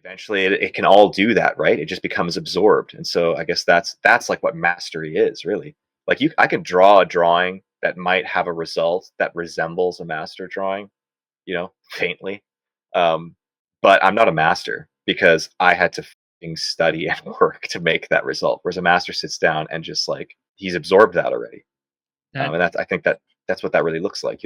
eventually it can all do that, right? It just becomes absorbed. And so I guess that's like what mastery is really. Like I can draw a drawing that might have a result that resembles a master drawing, faintly. Um, but I'm not a master because I had to study and work to make that result. Whereas a master sits down and just like he's absorbed that already. That And I think that's what that really looks like.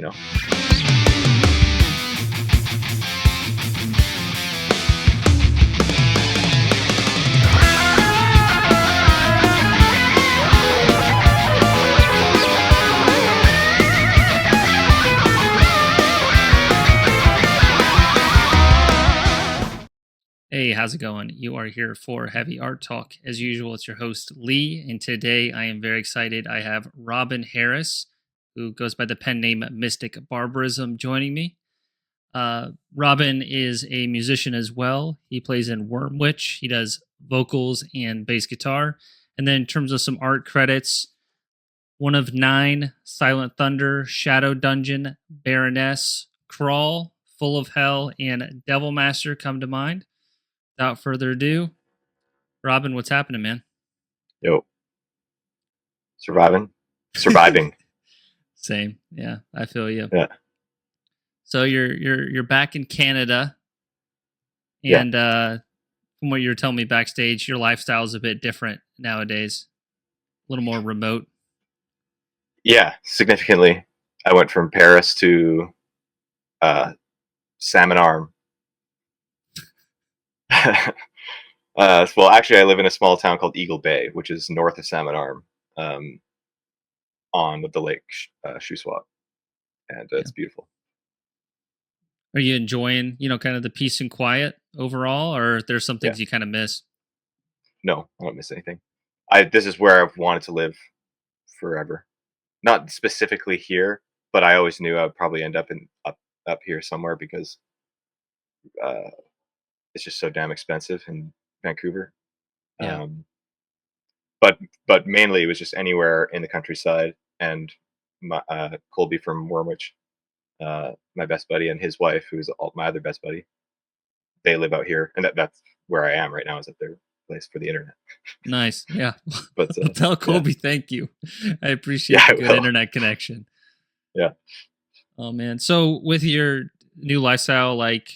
Hey, how's it going? You are here for Heavy Art Talk. As usual, it's your host, Lee, and today I am very excited. I have Robin Harris, who goes by the pen name Mystic Barbarism, joining me. Robin is a musician as well. He plays in Wormwitch. He does vocals and bass guitar. And then in terms of some art credits, one of 9, Silent Thunder, Shadow Dungeon, Baroness, Crawl, Full of Hell, and Devil Master come to mind. Without further ado, Robin, what's happening, man? Yo, surviving. Same, yeah, I feel you. Yeah. So you're back in Canada, and from what you were telling me backstage, your lifestyle is a bit different nowadays, a little more remote. Yeah, significantly. I went from Paris to Salmon Arm. Well, actually, I live in a small town called Eagle Bay, which is north of Salmon Arm, on the lake Shuswap, and it's beautiful. Are you enjoying, kind of the peace and quiet overall, or there's some things you kind of miss? No, I don't miss anything. This is where I've wanted to live forever. Not specifically here, but I always knew I would probably end up up here somewhere because it's just so damn expensive in Vancouver. Yeah. But mainly it was just anywhere in the countryside. And Colby from Wormwitch, my best buddy, and his wife, who's my other best buddy, they live out here, and that's where I am right now, is at their place for the internet. Nice. Yeah. But tell Colby thank you. I appreciate the good internet connection. Yeah. Oh man. So with your new lifestyle, like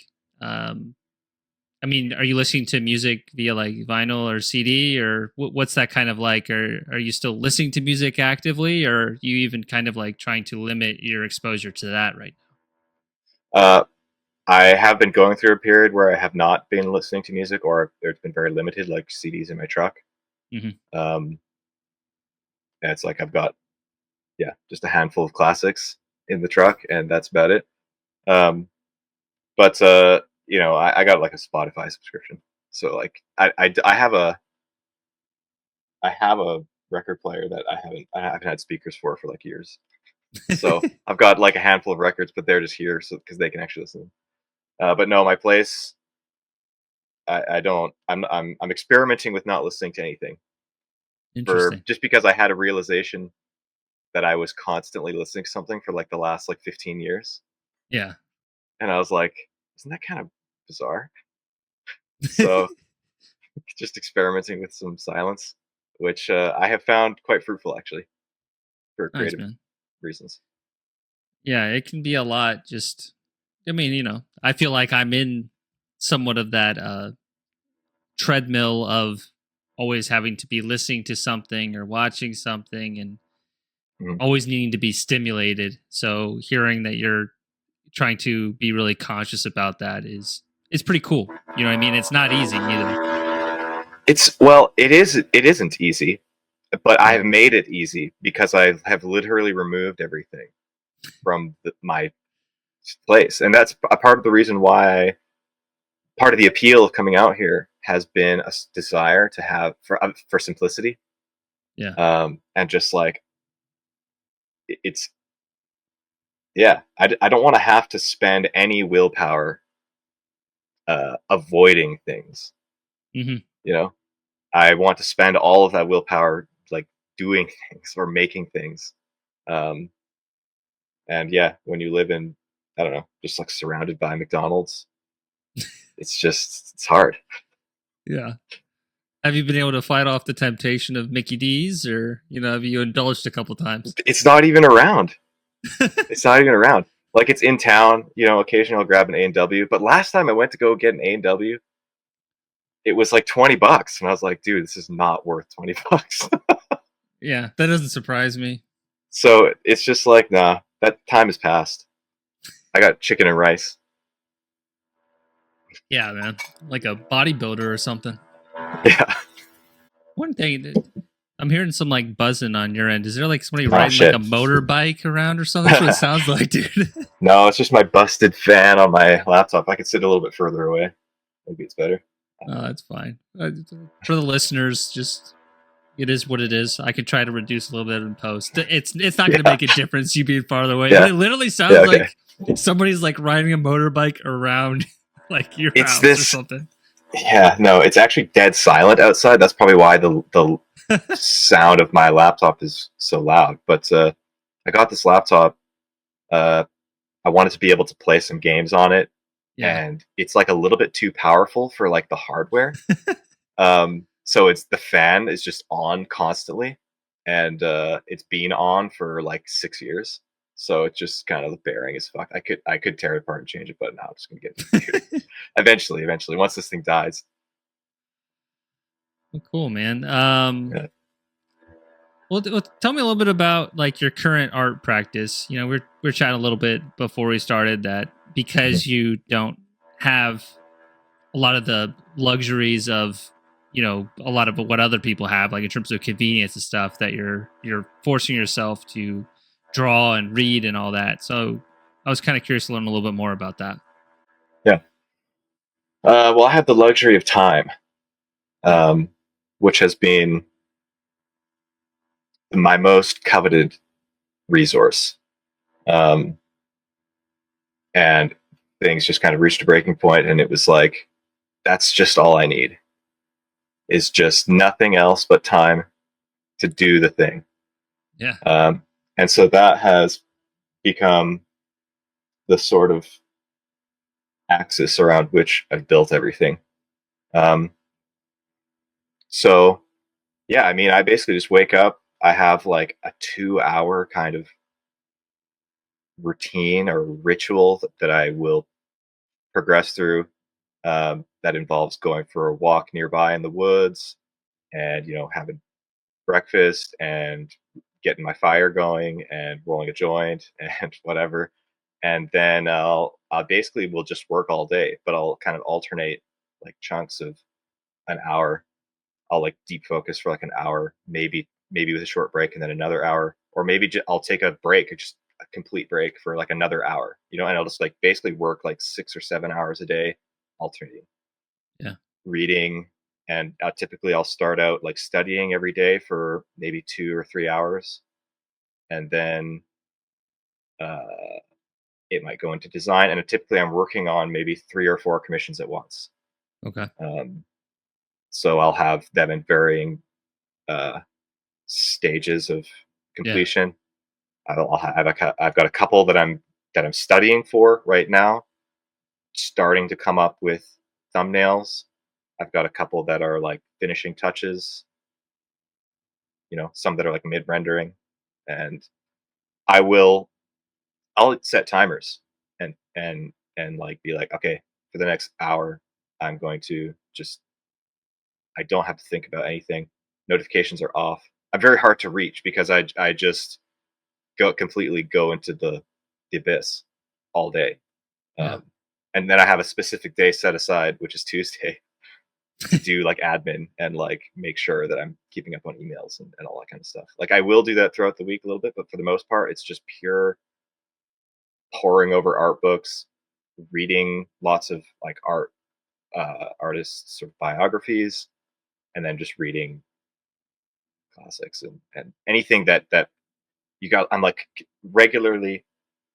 are you listening to music via like vinyl or CD, or what's that kind of like? Or are you still listening to music actively, or are you even kind of like trying to limit your exposure to that right now? I have been going through a period where I have not been listening to music, or it's been very limited, like CDs in my truck. Mm-hmm. And it's like I've got, just a handful of classics in the truck, and that's about it. But I got like a Spotify subscription, so like I have a record player that I haven't had speakers for like years. So I've got like a handful of records, but they're just here so because they can actually listen. But no, my place, I don't. I'm experimenting with not listening to anything. Just because I had a realization that I was constantly listening to something for like the last like 15 years. Yeah. And I was like, isn't that kind of bizarre? So just experimenting with some silence, which I have found quite fruitful actually, for creative reasons. Yeah, it can be a lot. Just, I feel like I'm in somewhat of that treadmill of always having to be listening to something or watching something and always needing to be stimulated. So hearing that you're trying to be really conscious about that is pretty cool. You know what I mean? It's not easy either. It isn't easy, but I have made it easy because I have literally removed everything from my place. And that's a part of the reason why part of the appeal of coming out here has been a desire to have for simplicity. Yeah. And just like, I don't want to have to spend any willpower avoiding things. Mm-hmm. I want to spend all of that willpower like doing things or making things. And when you live in, I don't know, just like surrounded by McDonald's, it's hard. Yeah. Have you been able to fight off the temptation of Mickey D's, or have you indulged a couple times? It's not even around. It's not even around. Like it's in town, occasionally I'll grab an A&W. But last time I went to go get an A&W, it was like $20. And I was like, dude, this is not worth $20. Yeah, that doesn't surprise me. So it's just like, nah, that time has passed. I got chicken and rice. Yeah, man, like a bodybuilder or something. Yeah. One thing that I'm hearing some like buzzing on your end. Is there like somebody Oh riding like a shit. motorbike around or something? That's what it sounds like, dude. No, it's just my busted fan on my laptop. I could sit a little bit further away. Maybe it's better. Oh, that's fine. For the listeners, just it is what it is. I could try to reduce a little bit in post. It's not going to Yeah. make a difference you being farther away. Yeah. It literally sounds Yeah, okay. like somebody's like riding a motorbike around like your It's house or this. something. Yeah, no, it's actually dead silent outside. That's probably why the sound of my laptop is so loud. But I got this laptop. Uh, I wanted to be able to play some games on it, Yeah. and it's like a little bit too powerful for like the hardware. So it's the fan is just on constantly, and it's been on for like 6 years. So it's just kind of the bearing is fucked. I could tear it apart and change it, but no, I'm just gonna get a new computer. Eventually, once this thing dies. Well, cool, man. Yeah. Well, tell me a little bit about like your current art practice. We're chatting a little bit before we started that because you don't have a lot of the luxuries of a lot of what other people have, like in terms of convenience and stuff, that you're forcing yourself to draw and read and all that. So I was kind of curious to learn a little bit more about that. Yeah. Well, I have the luxury of time, um, which has been my most coveted resource. Um, and things just kind of reached a breaking point, and it was like, that's just all I need is just nothing else but time to do the thing. Yeah. And so that has become the sort of axis around which I've built everything. Um, so yeah, I mean, I basically just wake up. I have like a 2 hour kind of routine or ritual that I will progress through. That involves going for a walk nearby in the woods, and having breakfast and getting my fire going and rolling a joint and whatever. And then I basically will just work all day, but I'll kind of alternate like chunks of an hour. I'll like deep focus for like an hour, maybe with a short break, and then another hour, or maybe I'll take a break, just a complete break for like another hour, and I'll just like basically work like 6 or 7 hours a day, alternating. Yeah. Reading, and typically I'll start out like studying every day for maybe 2 or 3 hours, and then uh, it might go into design, and typically I'm working on maybe 3 or 4 commissions at once. Okay. So I'll have them in varying uh, stages of Yeah. completion. I've got a couple that I'm studying for right now, starting to come up with thumbnails. I've got a couple that are like finishing touches, some that are like mid rendering, and I'll set timers and like be like, okay, for the next hour, I'm going to just I don't have to think about anything. Notifications are off. I'm very hard to reach because I just go into the abyss all day. Yeah. Um, and then I have a specific day set aside, which is Tuesday, to do like admin and like make sure that I'm keeping up on emails and all that kind of stuff. Like I will do that throughout the week a little bit, but for the most part, it's just pure poring over art books, reading lots of like artists sort of biographies, and then just reading classics and anything that you got. I'm like regularly,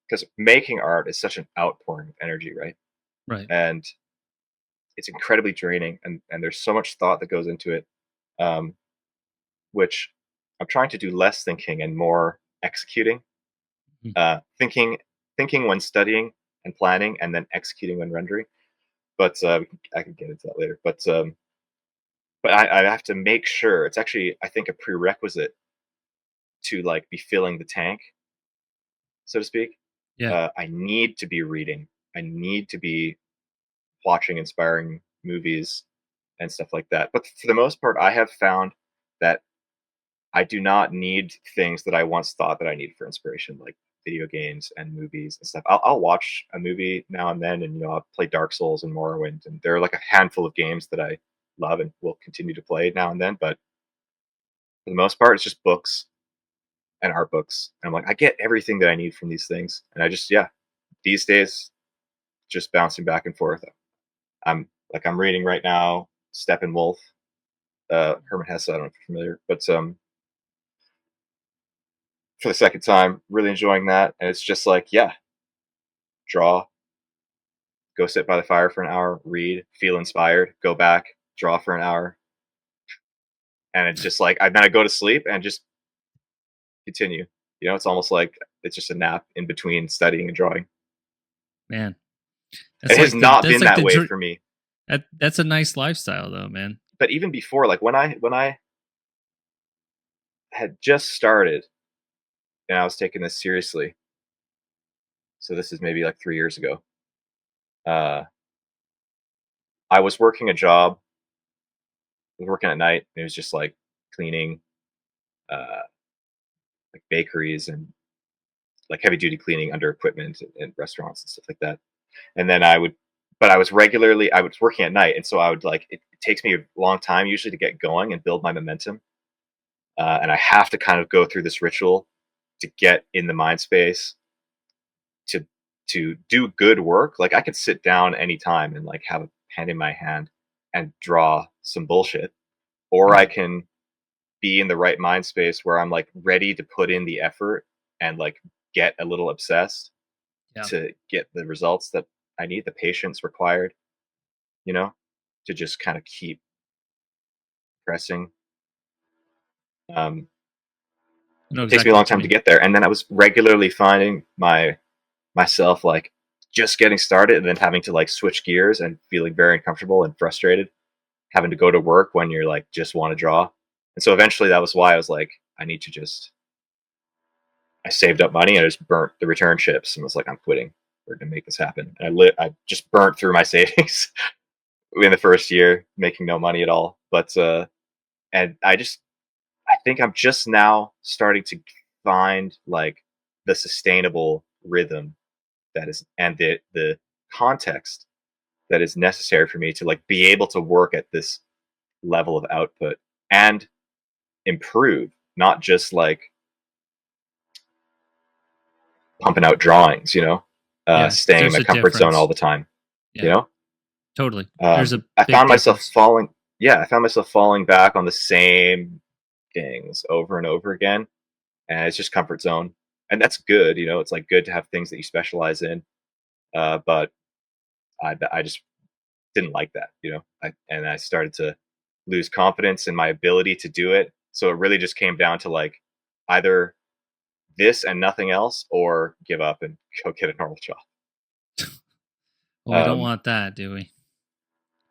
because making art is such an outpouring of energy, right? Right. And it's incredibly draining, and there's so much thought that goes into it, um, which I'm trying to do less thinking and more executing. Mhm. Thinking when studying and planning, and then executing when rendering. but I can get into that later. But I have to make sure it's actually I think a prerequisite to like be filling the tank, so to speak. Yeah. I need to be reading. I need to be watching inspiring movies and stuff like that. But for the most part, I have found that I do not need things that I once thought that I needed for inspiration, like video games and movies and stuff. I'll watch a movie now and then, and I'll play Dark Souls and Morrowind, and there are like a handful of games that I love and will continue to play now and then. But for the most part, it's just books and art books. And I'm like, I get everything that I need from these things, and I just these days just bouncing back and forth. I'm reading right now Steppenwolf, Herman Hesse. I don't know if you're familiar, but for the second time, really enjoying that. And it's just like, draw, go sit by the fire for an hour, read, feel inspired, go back, draw for an hour, and it's just like then I go to sleep and just continue. It's almost like it's just a nap in between studying and drawing. Man, It that's has like the not that's been like that the way for me. that's a nice lifestyle though, man. But even before, like when I had just started and I was taking this seriously, so this is maybe like 3 years ago. Uh, I was working a job. I was working at night. And it was just like cleaning, uh, like bakeries and like heavy duty cleaning under equipment and restaurants and stuff like that. And then but I was working at night, and so I would like it takes me a long time usually to get going and build my momentum. And I have to kind of go through this ritual to get in the mind space to do good work. Like I could sit down anytime and like have a pen in my hand and draw some bullshit, or I Right. can be in the right mind space where I'm like ready to put in the effort and like get a little obsessed Yeah. to get the results that I need, the patience required, you know, to just kind of keep pressing. Um, I know takes me a exactly long what you time to mean. get there, and then I was regularly finding myself like just getting started, and then having to like switch gears and feeling very uncomfortable and frustrated, having to go to work when you're like just want to draw. And so eventually, that was why I was like, I need to just. I saved up money and I just burnt the return ships and was like, I'm quitting. We're gonna make this happen. And I just burnt through my savings in the first year, making no money at all. But and I think I'm just now starting to find like the sustainable rhythm that is and the context that is necessary for me to like be able to work at this level of output and improve, not just like pumping out drawings, Yeah, because staying in there's my a comfort zone all difference. the time, you Yeah, know. totally. There's a I big found myself difference. falling. Yeah, I found myself falling back on the same things over and over again, and it's just comfort zone, and that's good. It's like good to have things that you specialize in. But I just didn't like that. And I started to lose confidence in my ability to do it. So it really just came down to like either this and nothing else, or give up and go get a normal job. Well, we don't Um, want that, do we?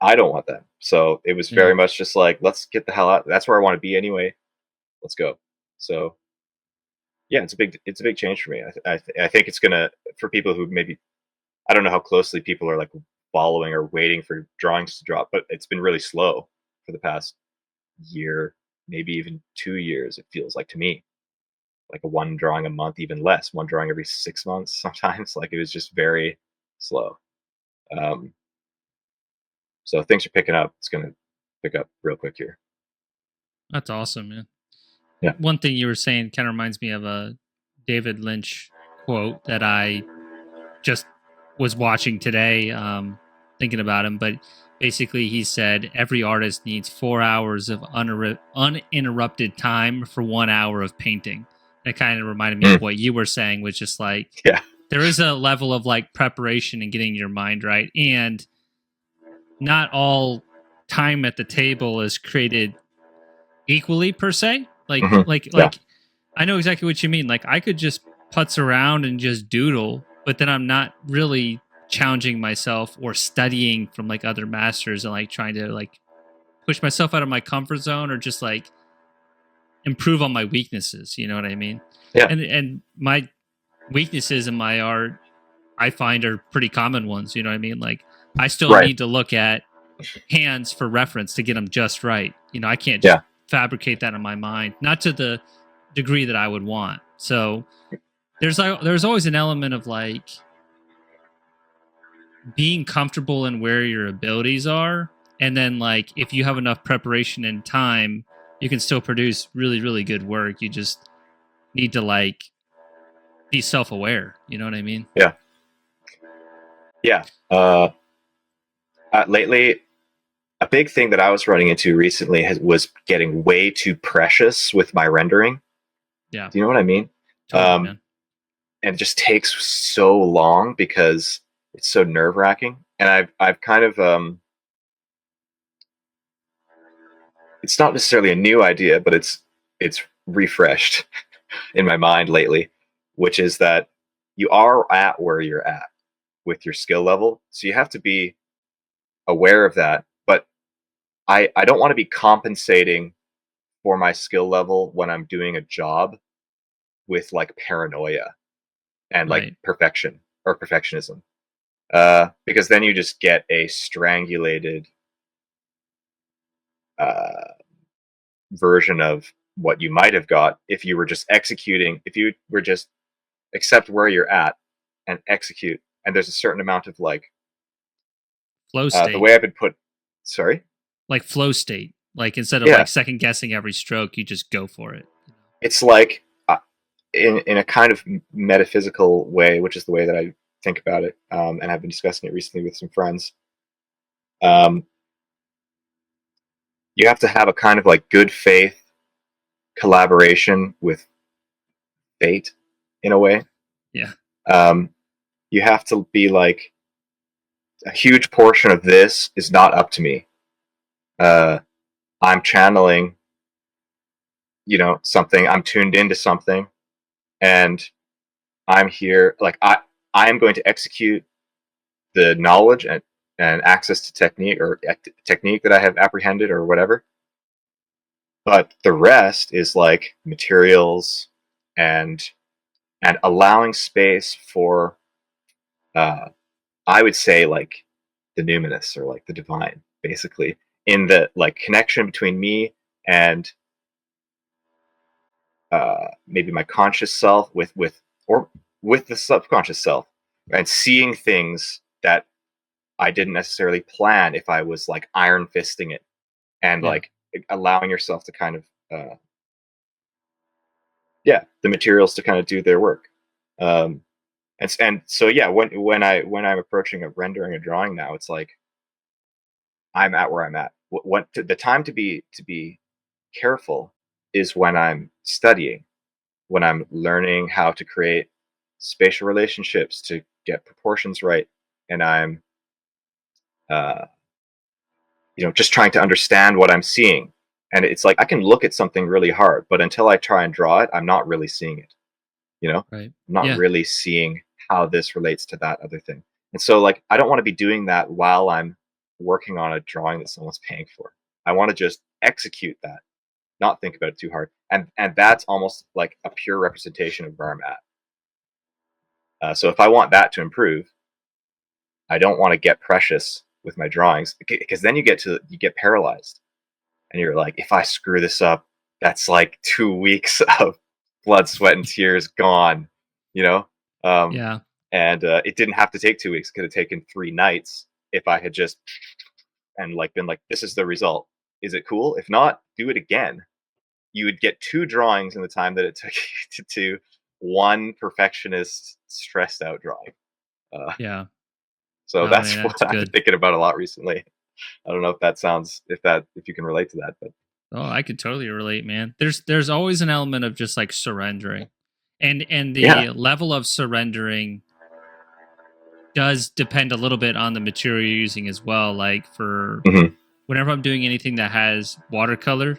I don't want that. So it was Yeah. very much just like, let's get the hell out. That's where I want to be anyway. Let's go. So yeah, it's a big change for me. I think it's gonna for people who maybe I don't know how closely people are like following or waiting for drawings to drop, but it's been really slow for the past year, maybe even 2 years. It feels like to me like a one drawing a month, even less, one drawing every 6 months sometimes. Like it was just very slow. Um, so things are picking up. It's gonna pick up real quick here. That's awesome, man. Yeah. One thing you were saying kind of reminds me of a David Lynch quote that I just was watching today, thinking about him. But basically, he said every artist needs 4 hours of uninterrupted time for 1 hour of painting. That kind of reminded me of Mm, what you were saying, which is like yeah. there is a level of like preparation and getting your mind right, and not all time at the table is created equally per se. Like Hmm. like Yeah. like I know exactly what you mean. Like I could just putz around and just doodle, but then I'm not really challenging myself or studying from like other masters and like trying to like push myself out of my comfort zone or just like improve on my weaknesses. You know what I mean? Yeah. And my weaknesses in my art, I find, are pretty common ones. You know what I mean? Like I still Right. need to look at hands for reference to get them just right. You know, I can't just Yeah. fabricate that in my mind, not to the degree that I would want. So there's always an element of like being comfortable in where your abilities are, and then like if you have enough preparation and time, you can still produce really really good work. You just need to like be self-aware. You know what I mean? Yeah. Yeah. Lately, a big thing that I was running into recently was getting way too precious with my rendering. Yeah, Do you know what I mean? totally, Um, man. and it just takes so long because it's so nerve wracking. And I've kind of it's not necessarily a new idea, but it's refreshed in my mind lately, which is that you are at where you're at with your skill level, so you have to be aware of that. But I don't want to be compensating for my skill level when I'm doing a job with like paranoia and like Right. perfection or perfectionism, because then you just get a strangulated uh, version of what you might have got if you were just executing, if you were just accept where you're at and execute. And there's a certain amount of like Flow the state. way I've been put. Sorry. Like flow state. Like instead of Yeah, like second guessing every stroke, you just go for it. it's like in a kind of metaphysical way, which is the way that I think about it, and I've been discussing it recently with some friends. Um, you have to have a kind of like good faith collaboration with fate in a way. Yeah. Um, you have to be like a huge portion of this is not up to me. Uh, I'm channeling, something. I'm tuned into something, and I'm here. Like I am going to execute the knowledge and access to technique or technique that I have apprehended or whatever. But the rest is like materials and and allowing space for uh, I would say like the numinous or like the divine, basically, in the like connection between me and maybe my conscious self or with the subconscious self, and seeing things that I didn't necessarily plan if I was like iron fisting it, and Yeah. like allowing yourself to kind of yeah, the materials to kind of do their work. Um, and so yeah, when I'm approaching a rendering a drawing now, it's like I'm at where I'm at. The time to be careful is when I'm studying, when I'm learning how to create spatial relationships to get proportions right, and I'm uh, just trying to understand what I'm seeing. And it's like I can look at something really hard, but until I try and draw it, I'm not really seeing it. Right. I'm not Yeah. really seeing how this relates to that other thing. And so like I don't want to be doing that while I'm working on a drawing that someone's paying for. I want to just execute that, not think about it too hard. And that's almost like a pure representation of where I'm at. So if I want that to improve, I don't want to get precious with my drawings, because then you get paralyzed, and you're like, if I screw this up, that's like 2 weeks of blood, sweat, and tears gone, you know. Um, Yeah. and it didn't have to take 2 weeks; it could have taken 3 nights if I had just and like been like, this is the result. Is it cool? If not, do it again. You would get two drawings in the time that it took you to do one perfectionist, stressed out drawing. Uh, Yeah. so Oh that's man, what that's I've been good. thinking about a lot recently. I don't know if that sounds if you can relate to that, but Oh, I could totally relate, man. There's always an element of just like surrendering. And yeah. the level of surrendering does depend a little bit on the material you're using as well. Like for Hmm. whenever I'm doing anything that has watercolor,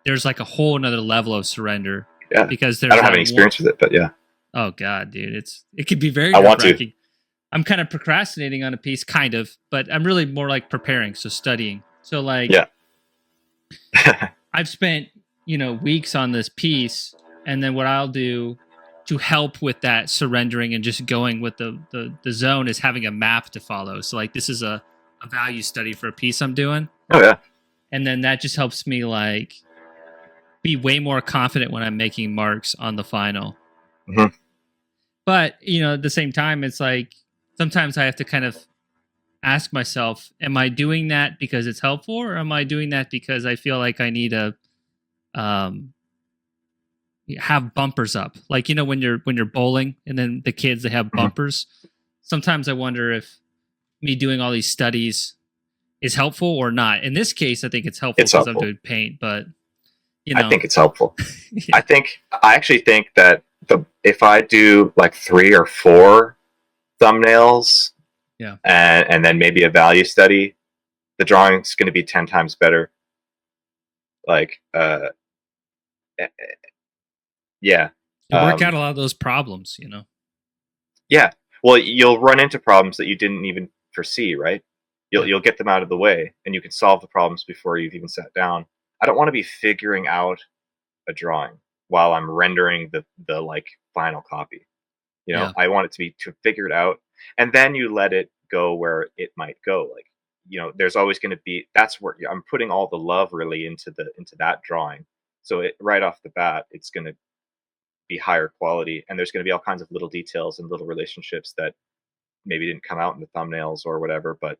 there's like a whole another level of surrender Yeah. because I there's don't have that any one. experience with it, but yeah, Oh God, dude, it could be very I nerve want to. wracking. I'm kind of procrastinating on a piece, kind of, but I'm really more like preparing, so studying. So like Yeah. I've spent, weeks on this piece, and then what I'll do to help with that surrendering and just going with the zone is having a map to follow. So like this is a value study for a piece I'm doing. Oh yeah. And then that just helps me like be way more confident when I'm making marks on the final. Hmm. But, at the same time, it's like sometimes I have to kind of ask myself, am I doing that because it's helpful, or am I doing that because I feel like I need to um, have bumpers up? Like, when you're bowling and then the kids, they have Hmm. bumpers. Sometimes I wonder if me doing all these studies is helpful or not. In this case, I think it's helpful It's because I'm helpful. doing paint, but you I know, think it's helpful. yeah, I actually think that the if I do like 3 or 4 thumbnails yeah. and then maybe a value study, the drawing's going to be 10 times better. Like, eh, yeah, You work out um, a lot of those problems. yeah. Well, you'll run into problems that you didn't even foresee, right? You'll Yeah. you'll get them out of the way, and you can solve the problems before you've even sat down. I don't want to be figuring out a drawing while I'm rendering the like final copy. Yeah. I want it to be to figure it out, and then you let it go where it might go. Like, there's always going to be that's where I'm putting all the love really into that drawing. So right off the bat, it's going to be higher quality, and there's going to be all kinds of little details and little relationships that maybe didn't come out in the thumbnails or whatever. But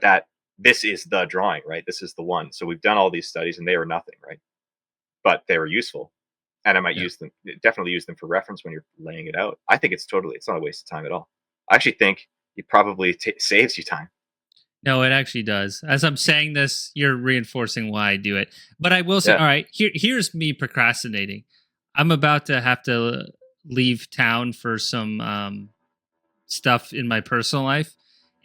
that this is the drawing, right? This is the one. So we've done all these studies, and they were nothing, right? But they were useful, and I might Yeah. use them, definitely use them for reference when you're laying it out. I think it's not a waste of time at all. I actually think it probably saves you time. No, it actually does. As I'm saying this, you're reinforcing why I do it. But I will say, Yeah. all right, here's me procrastinating. I'm about to have to leave town for some stuff in my personal life,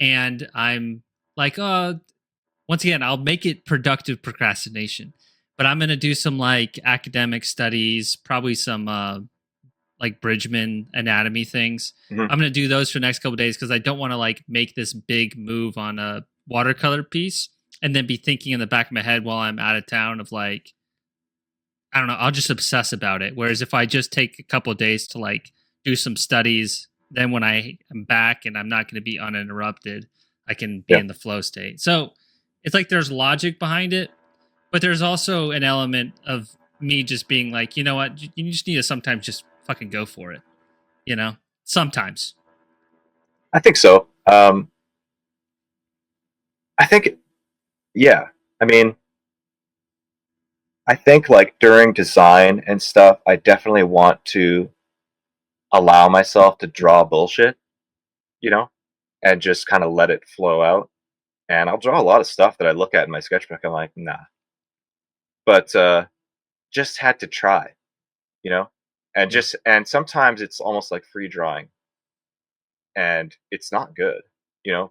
and I'm like, once again, I'll make it productive procrastination. But I'm gonna do some like academic studies, probably some like Bridgman anatomy things. Hmm. I'm gonna do those for the next couple of days because I don't want to like make this big move on a watercolor piece and then be thinking in the back of my head while I'm out of town of like, I don't know, I'll just obsess about it. Whereas if I just take a couple of days to like do some studies, then when I am back and I'm not going to be uninterrupted, I can be Yeah. in the flow state. So it's like there's logic behind it, but there's also an element of me just being like, you know what, you just need to sometimes just fucking go for it. Sometimes. I think so. I think, yeah. I mean, I think like during design and stuff, I definitely want to allow myself to draw bullshit, you know, and just kind of let it flow out. And I'll draw a lot of stuff that I look at in my sketchbook. I'm like, nah, but just had to try, you know, Yeah. and sometimes it's almost like free drawing, and it's not good,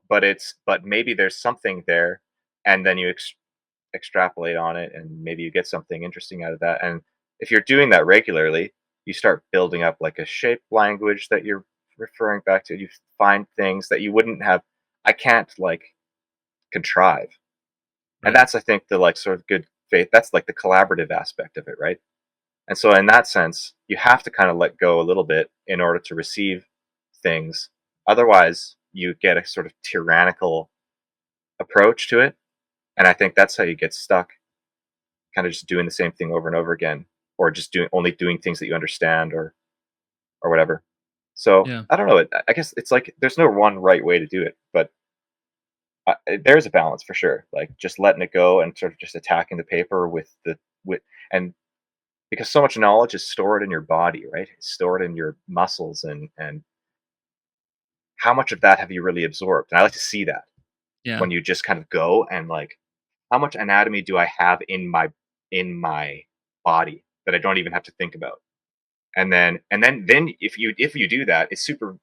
but maybe there's something there, and then you extrapolate on it, and maybe you get something interesting out of that. And if you're doing that regularly, you start building up like a shape language that you're referring back to. You find things that you wouldn't have. I can't like contrive. And Right. that's, I think, the like sort of good faith. That's like the collaborative aspect of it, right? And so in that sense, you have to kind of let go a little bit in order to receive things. Otherwise, you get a sort of tyrannical approach to it. And I think that's how you get stuck, kind of just doing the same thing over and over again, or just doing things that you understand, or whatever. So Yeah. I don't know. I guess it's like there's no one right way to do it, but there's a balance for sure. Like just letting it go and sort of just attacking the paper with and because so much knowledge is stored in your body, right? It's stored in your muscles, and how much of that have you really absorbed? And I like to see that Yeah. when you just kind of go and like, how much anatomy do I have in my body that I don't even have to think about? And then if you do that, it's super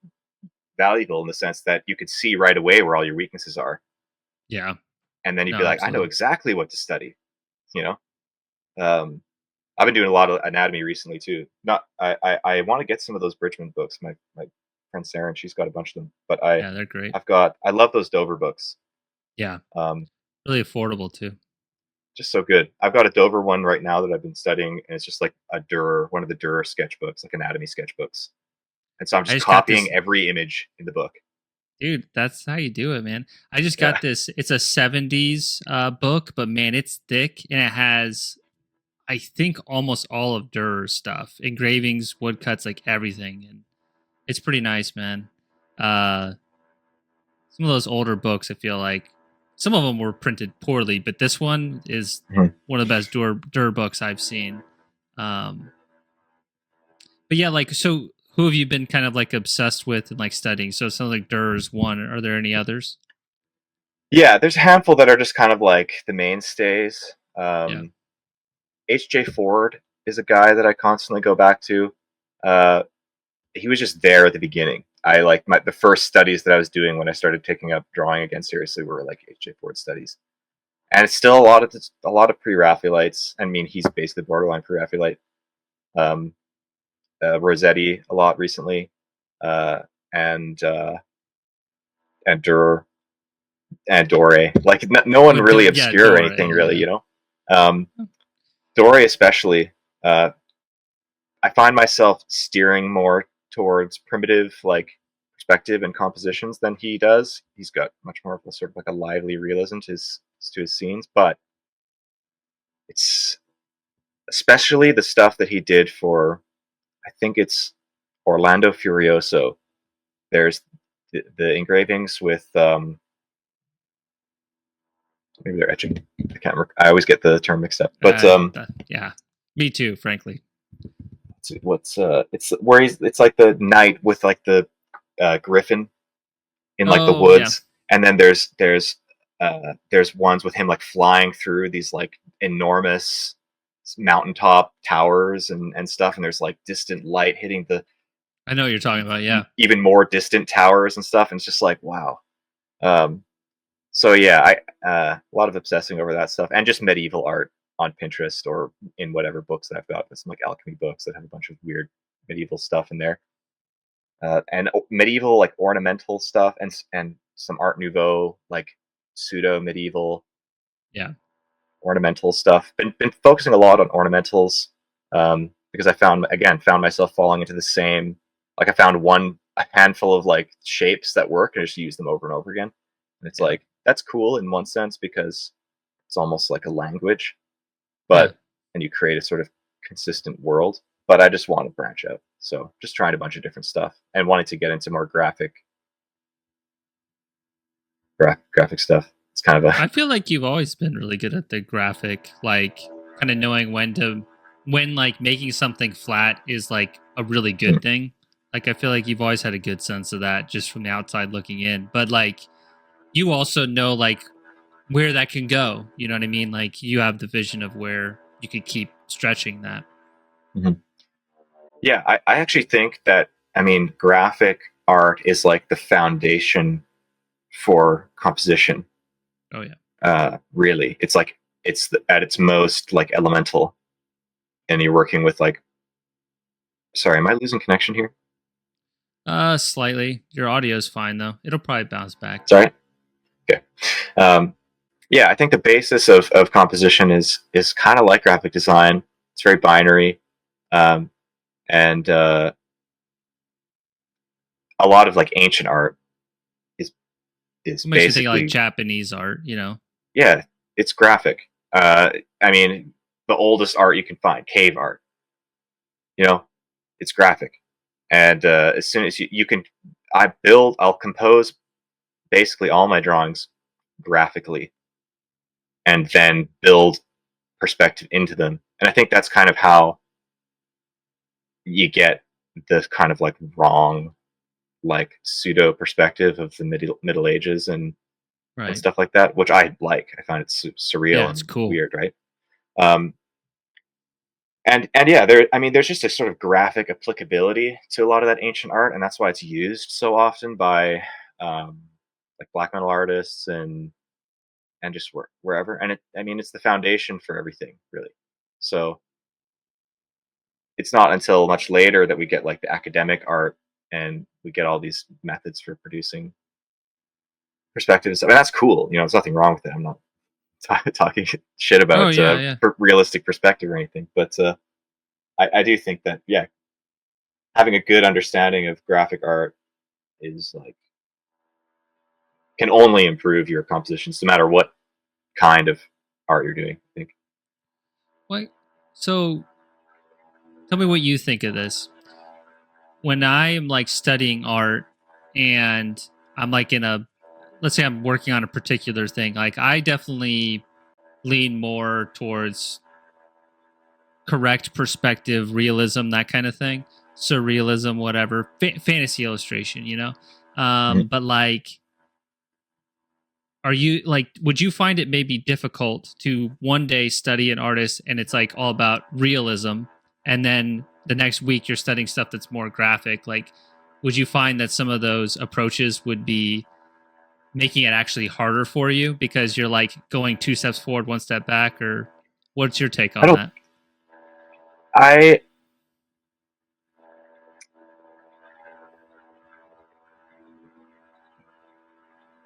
valuable in the sense that you could see right away where all your weaknesses are, Yeah. and then you'd No, be like, I know absolutely. exactly what to study. You know, um, I've been doing a lot of anatomy recently too. Not I want to get some of those Bridgman books. My friend Sarah, and she's got a bunch of them. But Yeah, they're great. I love those Dover books. Yeah, Um, really affordable too. just so good. I've got a Dover one right now that I've been studying, and it's just like a Dürer, one of the Dürer sketchbooks, like anatomy sketchbooks. And so I'm I just just got copying this, every image in the book. dude. That's how you do it, man. I just Yeah. got this. It's a '70s book, but man, it's thick and it has, I think, almost all of Durer's stuff, engravings, woodcuts, like everything, and it's pretty nice, man. Uh, some of those older books, I feel like some of them were printed poorly, but this one is Mhm. one of the best Durer books I've seen. Um, but yeah, like, so who have you been kind of like obsessed with and like studying? So it sounds like Durer's one. Are there any others? Yeah, there's a handful that are just kind of like the mainstays. Yeah. H.J. Ford is a guy that I constantly go back to. Uh, he was just there at the beginning. I like the first studies that I was doing when I started taking up drawing again seriously were like H.J. Ford studies, and it's still a lot of pre-Raphaelites. I mean, he's basically borderline pre-Raphaelite. Um, Rossetti a lot recently, uh, and uh, and Durer and Dore. Like no one Oh, really yeah, obscure or Dore. anything really, Yeah. you know. Um, Dore especially. I find myself steering more towards primitive like perspective and compositions than he does. He's got much more of a sort of like a lively realism to his scenes, but it's especially the stuff that he did for I think it's Orlando Furioso. There's the engravings with maybe they're etching. I can't remember. I always get the term mixed up. But Yeah. Me too, frankly. what's it's where it's like the knight with like the griffin in like the Oh, yeah. woods, and then there's ones with him like flying through these like enormous mountaintop towers and stuff, and there's like distant light hitting the I know what you're talking about. Yeah. even more distant towers and stuff, and it's just like wow. Um, so yeah, a lot of obsessing over that stuff, and just medieval art on Pinterest or in whatever books that I've got. There's some like alchemy books that have a bunch of weird medieval stuff in there, and medieval like ornamental stuff, and some Art Nouveau like pseudo medieval Yeah. ornamental stuff. Been focusing a lot on ornamentals because I found myself falling into the same. Like I found a handful of like shapes that work and I just use them over and over again. And it's Yeah. like that's cool in one sense because it's almost like a language, Yeah. but and you create a sort of consistent world. But I just want to branch out, so just trying a bunch of different stuff and wanting to get into more graphic stuff. It's kind of a I feel like you've always been really good at the graphic, like kind of knowing when like making something flat is like a really good thing. Like I feel like you've always had a good sense of that just from the outside looking in. But like you also know like where that can go. You know what I mean? Like you have the vision of where you could keep stretching that. Mhm. Yeah, I actually think that I mean graphic art is like the foundation for composition. Oh yeah. Really, it's like at its most like elemental, and you're working with like. Sorry, am I losing connection here? Slightly. Your audio is fine though. It'll probably bounce back. Sorry. Okay. Um, yeah, I think the basis of composition is kind of like graphic design. It's very binary, um, and a lot of like ancient art is is It makes me think of like basically Japanese art, you know? yeah, it's graphic. I mean, the oldest art you can find, cave art. You know, it's graphic, and as soon as you can, I'll compose basically all my drawings graphically, and then build perspective into them. And I think that's kind of how you get the kind of like wrong, like pseudo perspective of the Middle Ages and Right. stuff like that, which I like. I find it Yeah, surreal it's and cool. weird, right? Um, and yeah, I mean, there's just a sort of graphic applicability to a lot of that ancient art, and that's why it's used so often by um, like black metal artists and just wherever. And I mean, it's the foundation for everything, really. So it's not until much later that we get like the academic art and we get all these methods for producing perspectives. I mean, that's cool. There's nothing wrong with it. I'm not talking shit Oh about yeah, yeah. realistic perspective or anything, but I do think that, yeah, having a good understanding of graphic art is like can only improve your compositions, no matter what kind of art you're doing, I think. What? So tell me what you think of this. When I am like studying art and I'm like in a, let's say I'm working on a particular thing, like I definitely lean more towards correct perspective, realism, that kind of thing, surrealism, whatever, fantasy illustration, you know? Mhm. But like, are you like, would you find it maybe difficult to one day study an artist and it's like all about realism, and then the next week you're studying stuff that's more graphic? Like, would you find that some of those approaches would be making it actually harder for you because you're like going two steps forward, one step back? Or what's your take I on don't. that? I.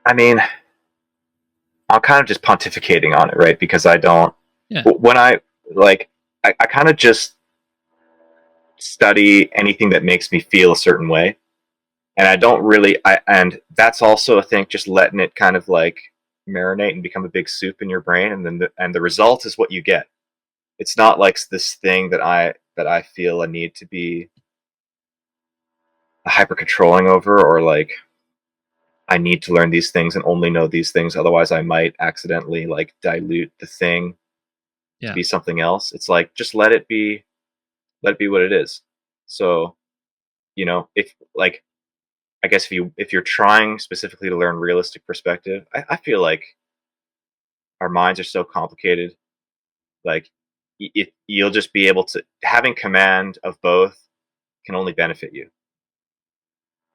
I mean, I'm kind of just pontificating on it, right? Because I don't. Yeah. When I like, I kind of just study anything that makes me feel a certain way, and I don't really. And that's also, I think, just letting it kind of like marinate and become a big soup in your brain, and then the result is what you get. It's not like this thing that I feel a need to be hyper controlling over, or like I need to learn these things and only know these things, otherwise I might accidentally like dilute the thing to Yeah. be something else. It's like just let it be what it is. So, if like I guess if you're trying specifically to learn realistic perspective, I feel like our minds are so complicated. Like you'll just be able to having command of both can only benefit you.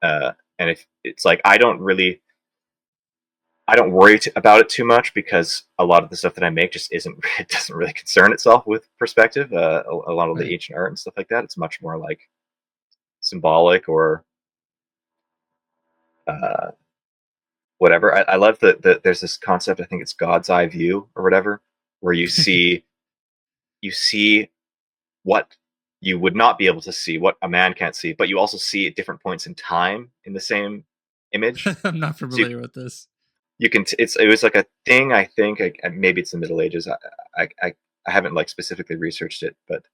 And if it's like I don't worry about it too much, because a lot of the stuff that I make just isn't it doesn't really concern itself with perspective. A lot of the Right. ancient art and stuff like that, it's much more like symbolic or uh, whatever. I love that there's this concept. I think it's God's eye view or whatever, where you see what you would not be able to see, what a man can't see, but you also see at different points in time in the same image. I'm not So familiar with this. you can it was like a thing, I think, maybe it's the Middle Ages. I haven't like specifically researched it, but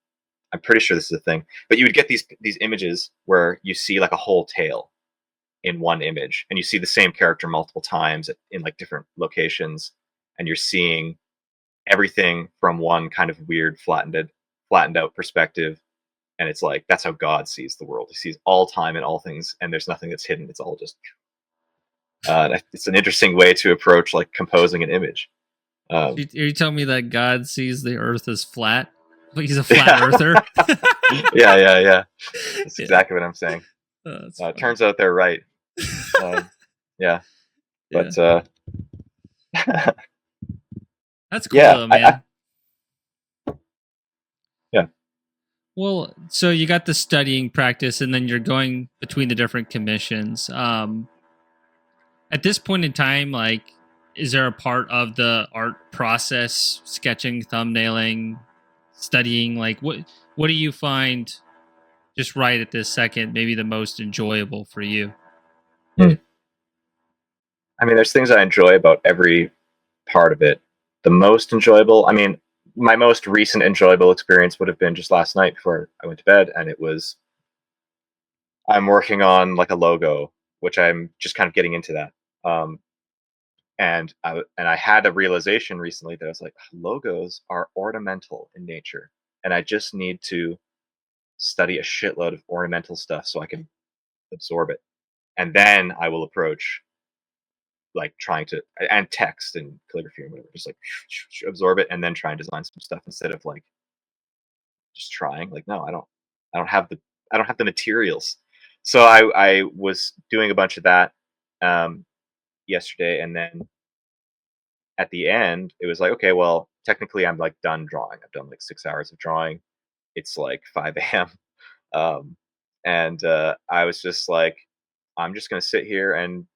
I'm pretty sure this is a thing. But you would get these images where you see like a whole tale in one image, and you see the same character multiple times in like different locations, and you're seeing everything from one kind of weird flattened out perspective. And it's like that's how God sees the world. He sees all time and all things, and there's nothing that's hidden. It's all just it's an interesting way to approach like composing an image. Are Um, you telling me that God sees the earth as flat? Like he's a flat yeah, earther? yeah. That's Yeah. exactly what I'm saying. That's funny. Turns out they're right. Yeah, Yeah. but That's cool yeah, though, I man. yeah. Well, so you got the studying practice and then you're going between the different commissions. At this point in time, like, is there a part of the art process, sketching, thumbnailing, studying, like what do you find just right at this second maybe the most enjoyable for you? Hmm. I mean, there's things I enjoy about every part of it. The most enjoyable, I mean, my most recent enjoyable experience would have been just last night before I went to bed, and it was I'm working on like a logo, which I'm just kind of getting into that. Um, and I had a realization recently that I was like, logos are ornamental in nature, and I just need to study a shitload of ornamental stuff so I can absorb it, and then I will approach like trying to and text and calligraphy and whatever, just like absorb it and then try and design some stuff instead of like just trying. Like, no, I don't have the I don't have the materials. So I was doing a bunch of that um, yesterday, and then at the end it was like, okay, well, technically I'm like done drawing. I've done like 6 hours of drawing. It's like 5 a.m. Um, And I was just like, I'm just gonna sit here and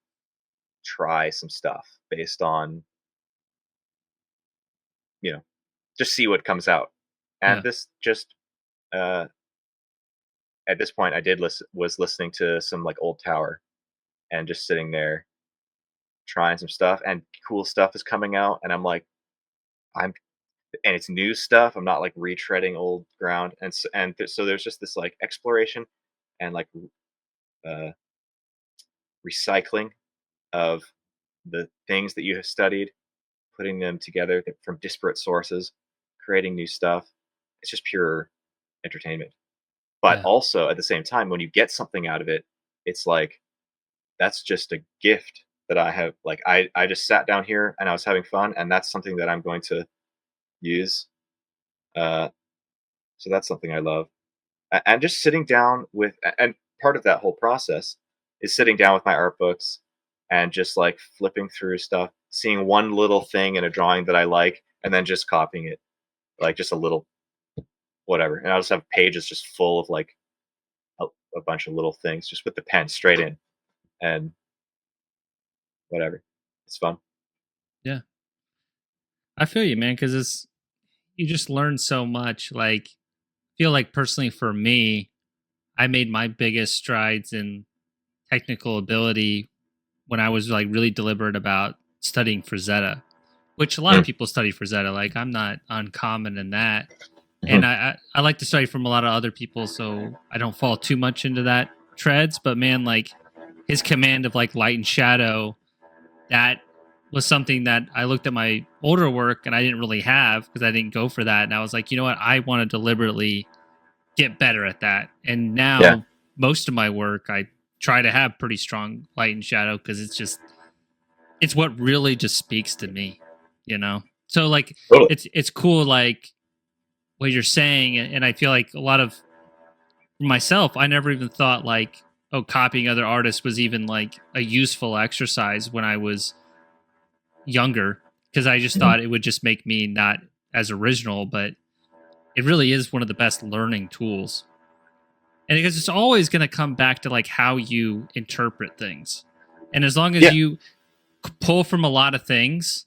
try some stuff based on, you know, just see what comes out. And Yeah. this just uh, at this point, I did was listening to some like old Tower and just sitting there trying some stuff, and cool stuff is coming out, and I'm like, I'm and it's new stuff. I'm not like retreading old ground, and so there's just this like exploration and like uh, recycling of the things that you have studied, putting them together from disparate sources, creating new stuff. It's just pure entertainment. But Yeah. also at the same time, when you get something out of it, it's like that's just a gift that I have. Like I just sat down here and I was having fun, and that's something that I'm going to use. Uh, so that's something I love. And just sitting down with, and part of that whole process is sitting down with my art books and just like flipping through stuff, seeing one little thing in a drawing that I like, and then just copying it, like just a little whatever. And I'll just have pages just full of like a, a bunch of little things, just with the pen straight in and whatever. It's fun. Yeah. I feel you, man, because it's you just learn so much. Like, feel like personally for me, I made my biggest strides in technical ability when I was like really deliberate about studying for Zeta, which a lot of Mm, people study for Zeta. Like, I'm not uncommon in that. And mm, I like to study from a lot of other people, so I don't fall too much into that treads. But man, like his command of like light and shadow, that was something that I looked at my older work and I didn't really have because I didn't go for that. And I was like, you know what? I want to deliberately get better at that. And yeah, now most of my work, I try to have pretty strong light and shadow because it's what really just speaks to me, you know? So like totally. it's cool like what you're saying, and I feel like a lot of myself, I never even thought like, oh, copying other artists was even like a useful exercise when I was younger because I just Mhm. thought it would just make me not as original, but it really is one of the best learning tools. And because it's always going to come back to like how you interpret things. And as long as Yeah, you pull from a lot of things,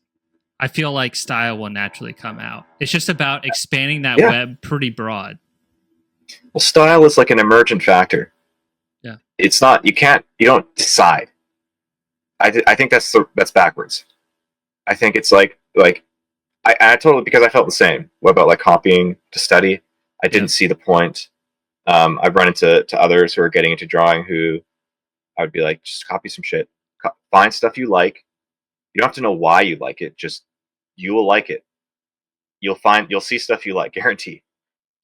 I feel like style will naturally come out. It's just about expanding that yeah. web pretty broad. Well, style is like an emergent factor. Yeah. It's not. You don't decide. I think that's backwards. I think it's like I totally, because I felt the same. What about like copying to study? I Yeah. didn't see the point. I've run into others who are getting into drawing who I would be like, just copy some shit. Find stuff you like. You don't have to know why you like it. Just you will like it. You'll see stuff you like, guarantee.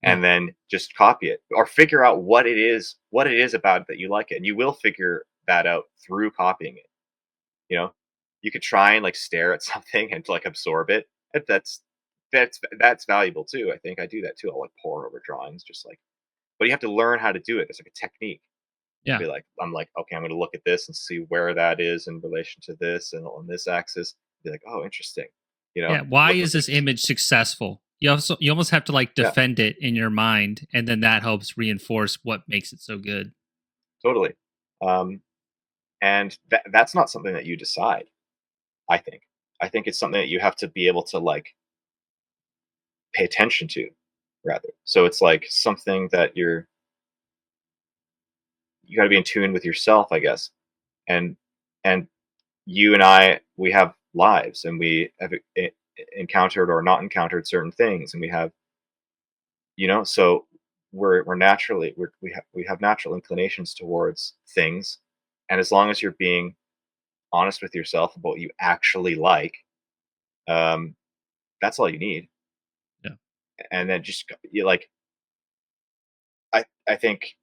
Yeah. And then just copy it or figure out what it is about it that you like it, and you will figure that out through copying it. You know, you could try and like stare at something and like absorb it. That's valuable too. I think I do that too. I'll like pour over drawings, just like, but you have to learn how to do it. There's like a technique. I'll Yeah. be like, I'm like, okay, I'm going to look at this and see where that is in relation to this and on this axis. Be like, oh, interesting. You know, Yeah. Why look is what this this is. image successful? You almost have to like Yeah, defend it in your mind, and then that helps reinforce what makes it so good. totally. Um, and that's not something that you decide. I think. I think it's something that you have to be able to like pay attention to, rather. So it's like something that you got to be in tune with yourself, I guess. And and you and I, we have lives, and we have encountered or not encountered certain things, and we have, so we're naturally we have natural inclinations towards things, and as long as you're being honest with yourself about what you actually like, um, that's all you need. Yeah. And then just you like, I think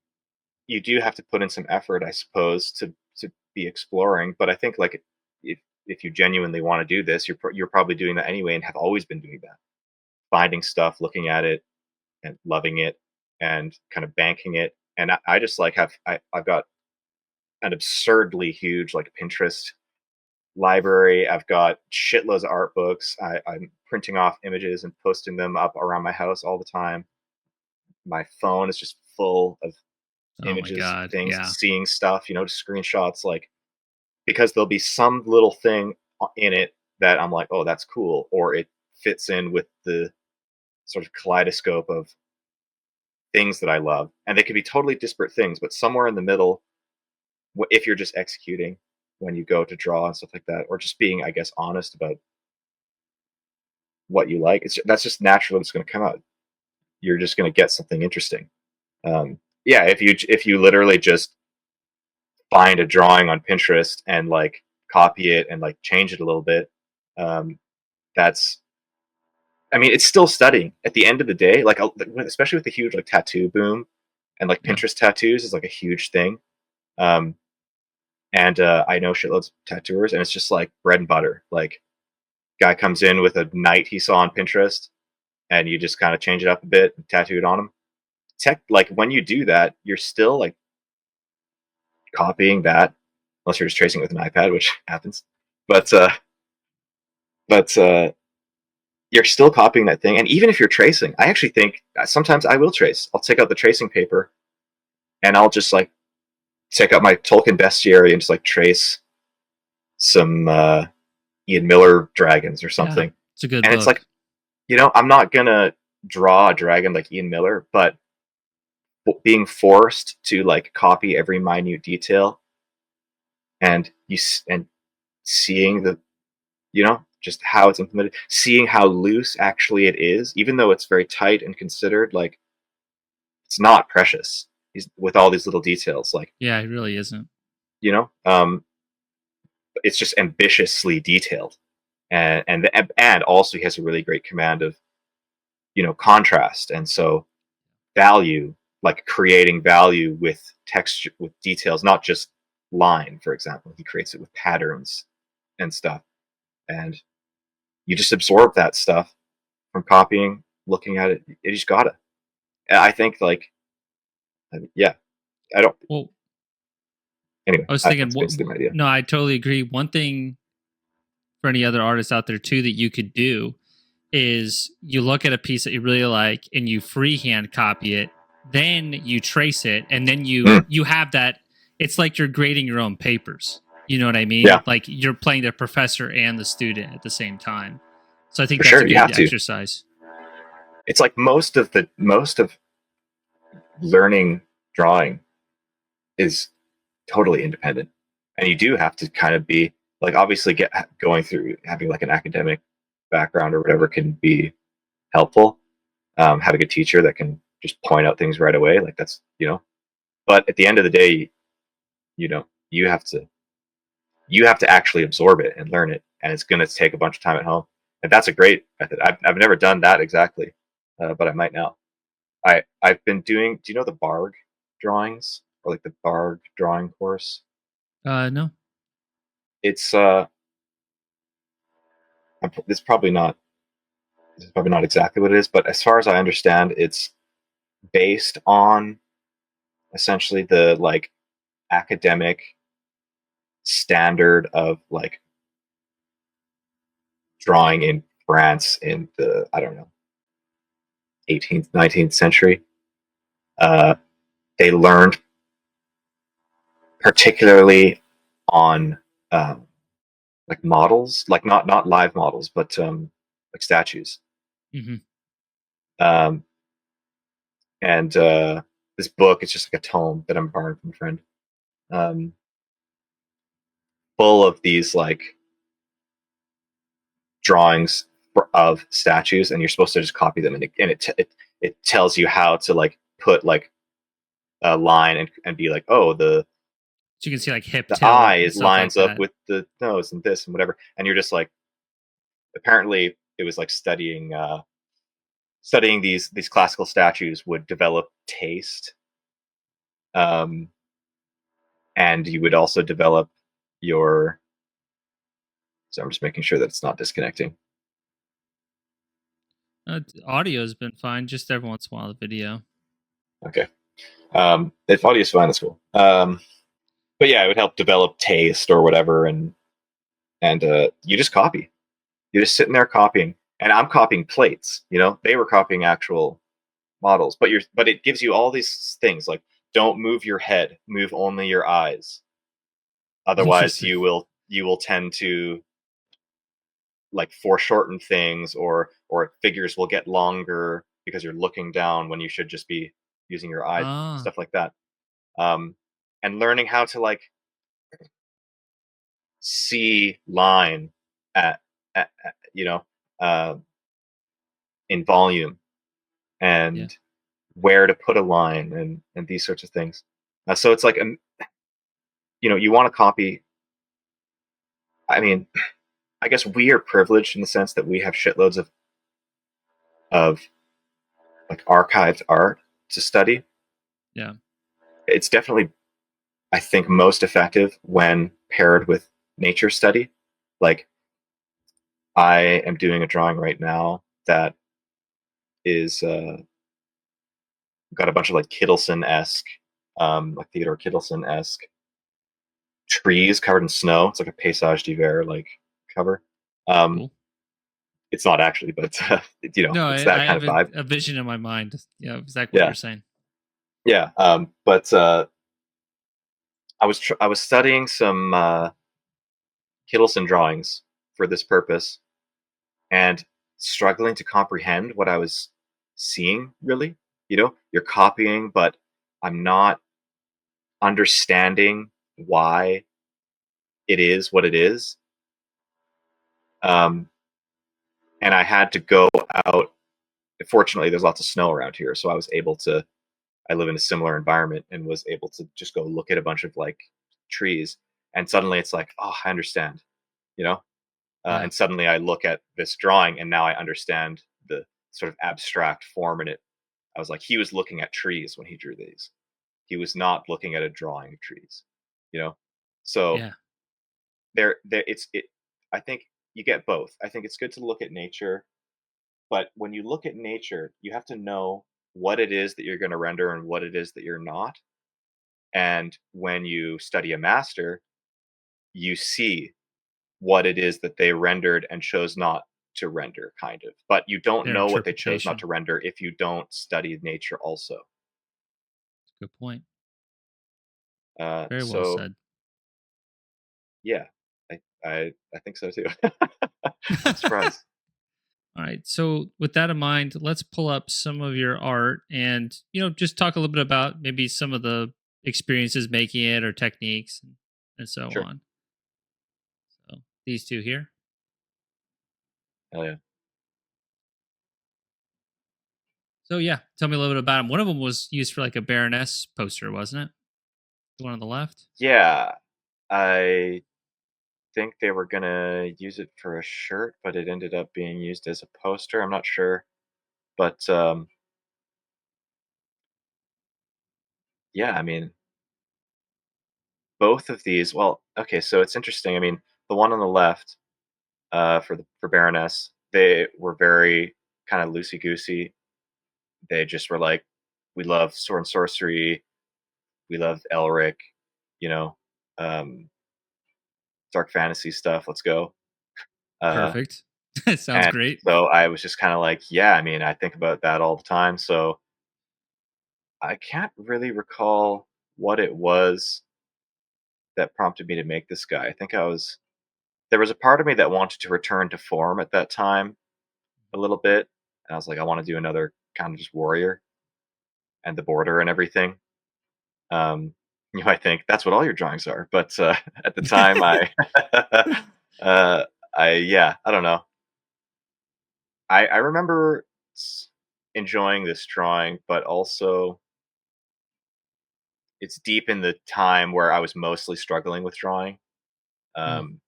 you do have to put in some effort, I suppose, to be exploring. But I think like if you genuinely want to do this, you're probably doing that anyway, and have always been doing that, finding stuff, looking at it, and loving it, and kind of banking it. And I just like I've got an absurdly huge like Pinterest library. I've got shitloads of art books. I'm printing off images and posting them up around my house all the time. My phone is just full of Oh my images, god. things, Yeah. seeing stuff, screenshots, like, because there'll be some little thing in it that I'm like, oh, that's cool, or it fits in with the sort of kaleidoscope of things that I love, and they could be totally disparate things, but somewhere in the middle, if you're just executing when you go to draw and stuff like that, or just being, I guess, honest about what you like, that's just naturally what's going to come out. You're just going to get something interesting. Yeah, if you literally just find a drawing on Pinterest and like copy it and like change it a little bit, um, that's I mean, it's still studying. At the end of the day, like especially with the huge like tattoo boom, and like Yeah. Pinterest tattoos is like a huge thing. Um, and I know shitloads of tattooers, and it's just like bread and butter. Like, guy comes in with a knight he saw on Pinterest, and you just kind of change it up a bit and tattoo it on him. Like when you do that, you're still like copying that, unless you're just tracing it with an iPad, which happens. But you're still copying that thing. And even if you're tracing, I actually think sometimes I will trace. I'll take out the tracing paper and I'll just like take out my Tolkien bestiary and just like trace some Ian Miller dragons or Yeah. something. It's a good And it's book. like, I'm not gonna draw a dragon like Ian Miller, but being forced to like copy every minute detail, and seeing the just how it's implemented, seeing how loose actually it is, even though it's very tight and considered, like, it's not precious. With all these little details, like, Yeah, it really isn't. you know, um, it's just ambitiously detailed, and also he has a really great command of contrast, and so value, like creating value with texture, with details, not just line. For example, he creates it with patterns and stuff, and you just absorb that stuff from copying, looking at it. You just gotta. I think, like, yeah, I don't. Well, Anyway, I was thinking, that's basically my idea. no, I totally agree. One thing for any other artists out there too that you could do is you look at a piece that you really like and you freehand copy it, then you trace it, and then you Mm, you have that. It's like you're grading your own papers. You know what I mean? yeah, Like you're playing the professor and the student at the same time. So I think for that's a sure. You good have to. exercise. It's like most of learning drawing is totally independent, and you do have to kind of be like, obviously, going through having like an academic background or whatever can be helpful. Have a good teacher that can just point out things right away, like, that's. But at the end of the day, you know you have to actually absorb it and learn it, and it's going to take a bunch of time at home. And that's a great method. I've never done that exactly, but I might now. I've been doing. Do you know the Barg drawings, or like the Barg drawing course? No. It's it's probably not. It's probably not exactly what it is, but as far as I understand, it's based on essentially the like academic standard of like drawing in France in the, I don't know, 18th, 19th century. Uh, they learned particularly on um, like models, like not live models, but like statues. Hmm. Um, and this book is just like a tome that I'm borrowing from a friend, um, full of these like drawings of statues, and you're supposed to just copy them, and it tells you how to like put like a line, and be like, oh, So you can see like hip the tilt eye and is stuff like lines up that. with the nose and this and whatever, and you're just like, apparently it was like studying these classical statues would develop taste, um, and you would also develop your. So I'm just making sure that it's not disconnecting. Audio's been fine. Just every once in a while, the video. Okay. If audio is fine, that's cool. But yeah, it would help develop taste or whatever, and you just copy. You're just sitting there copying, and I'm copying plates. They were copying actual models, but it gives you all these things, like don't move your head, move only your eyes. Otherwise, Interesting. you will tend to like foreshorten things, or figures will get longer because you're looking down when you should just be using your eyes, Ah, stuff like that. Um, and learning how to like see line at uh, in volume, yeah. and where to put a line, and these sorts of things. So it's like you want to copy. I mean, I guess we are privileged in the sense that we have shitloads of like archived art to study. Yeah. It's definitely, I think, most effective when paired with nature study. Like I am doing a drawing right now that is got a bunch of like Kittleson-esque, like Theodore Kittleson-esque trees covered in snow. It's like a paysage d'hiver like cover. Um, Cool. it's not actually, but No, it's that I kind have of vibe. a vision in my mind. Yeah, exactly what you're Yeah, saying. yeah. But I was studying some Kittleson drawings for this purpose, and struggling to comprehend what I was seeing. Really, you're copying, but I'm not understanding why it is what it is. Um, and I had to go out. Fortunately, there's lots of snow around here, so I was able to. I live in a similar environment and was able to just go look at a bunch of like trees, and suddenly it's like, oh, I understand, you know. Yeah. And suddenly I look at this drawing, and now I understand the sort of abstract form in it. I was like, he was looking at trees when he drew these. He was not looking at a drawing of trees, you know. So Yeah. there, it. I think you get both. I think it's good to look at nature, but when you look at nature, you have to know what it is that you're going to render and what it is that you're not. And when you study a master, you see what it is that they rendered and chose not to render, kind of. But you don't Their know what they chose not interpretation. to render if you don't study nature also. Good point. Very well So said. yeah, I think so too. I'm surprised. All right. So, with that in mind, let's pull up some of your art and, just talk a little bit about maybe some of the experiences making it or techniques and so Sure. on. So, these two here. Hell yeah. So, yeah, tell me a little bit about them. One of them was used for like a Baroness poster, wasn't it? The one on the left? Yeah, I think they were gonna use it for a shirt, but it ended up being used as a poster. I'm not sure, but yeah, I mean, both of these. Well, okay, so it's interesting. I mean, the one on the left, for Baroness, they were very kind of loosey goosey. They just were like, we love sword and sorcery, we love Elric, you know, um, dark fantasy stuff. Let's go. Uh, Perfect. That sounds and great. so I was just kind of like, yeah, I mean, I think about that all the time. So I can't really recall what it was that prompted me to make this guy. I think there was a part of me that wanted to return to form at that time a little bit. And I was like, I want to do another kind of just warrior and the border and everything. Um, you might think that's what all your drawings are, but at the time, uh, yeah, I don't know. I remember enjoying this drawing, but also it's deep in the time where I was mostly struggling with drawing. Hmm, Um,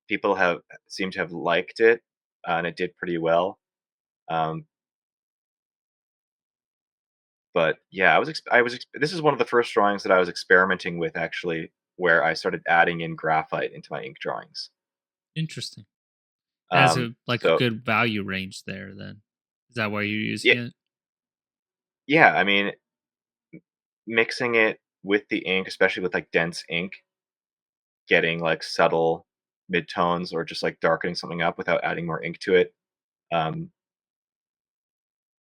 People have seem to have liked it, and it did pretty well. Um, but yeah, this is one of the first drawings that I was experimenting with, actually, where I started adding in graphite into my ink drawings. interesting. It has a like a So good value range there. Then is that why you're using yeah, it? yeah, I mean, mixing it with the ink, especially with like dense ink, getting like subtle midtones or just like darkening something up without adding more ink to it. Um,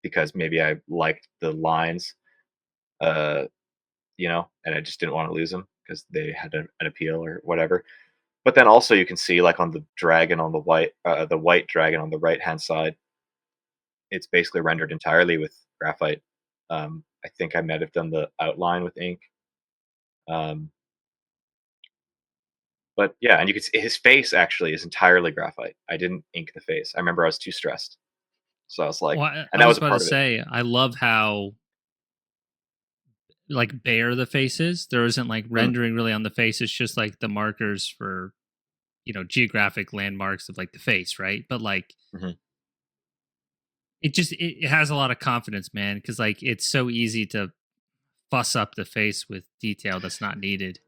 because maybe I liked the lines. uh, and I just didn't want to lose them because they had an appeal or whatever. But then also you can see like on the dragon on the white dragon on the right hand side, it's basically rendered entirely with graphite. I think I might have done the outline with ink. Um, but yeah, and you can see his face actually is entirely graphite. I didn't ink the face. I remember I was too stressed, so I was like, Well, and I that was was a about to part of it. say, I love how like bare the face is. There isn't like Mm, rendering really on the face. It's just like the markers for geographic landmarks of like the face, right? But like hmm it has a lot of confidence, man, because like it's so easy to fuss up the face with detail that's not needed.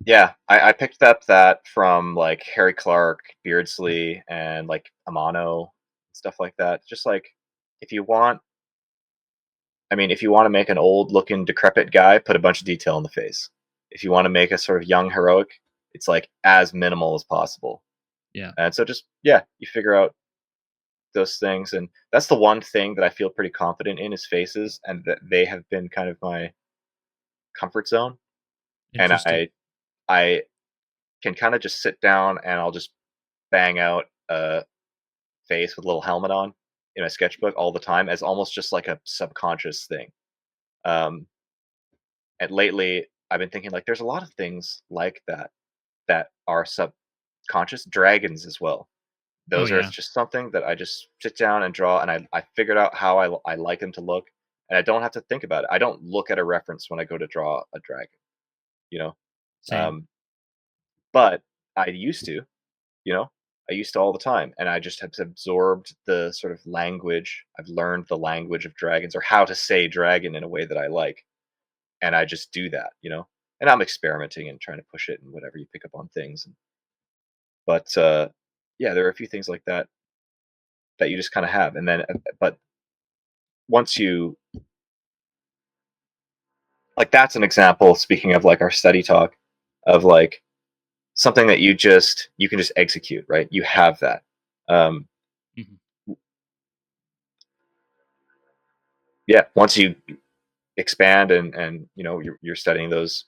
Yeah, I picked up that from like Harry Clark, Beardsley, and like Amano, stuff like that. Just like if you want, I mean, if you want to make an old looking decrepit guy, put a bunch of detail in the face. If you want to make a sort of young heroic, it's like as minimal as possible. Yeah, And so just yeah, you figure out those things, and that's the one thing that I feel pretty confident in is faces, and that they have been kind of my comfort zone. And interesting. I can kind of just sit down and I'll just bang out a face with a little helmet on in my sketchbook all the time as almost just like a subconscious thing. Um, and lately, I've been thinking like there's a lot of things like that that are subconscious. Dragons as well. Oh Those are yeah, just something that I just sit down and draw, and I figured out how I like them to look, and I don't have to think about it. I don't look at a reference when I go to draw a dragon, you know. same. Um, but I used to, you know, I used to all the time, and I just have absorbed the sort of language. I've learned the language of dragons or how to say dragon in a way that I like, and I just do that, And I'm experimenting and trying to push it and whatever you pick up on things. But yeah, there are a few things like that that you just kind of have, and then but once you like that's an example. Speaking of like our study talk, of like something that you can just execute, right? You have that. Um, Mhm. yeah, once you expand and you're studying those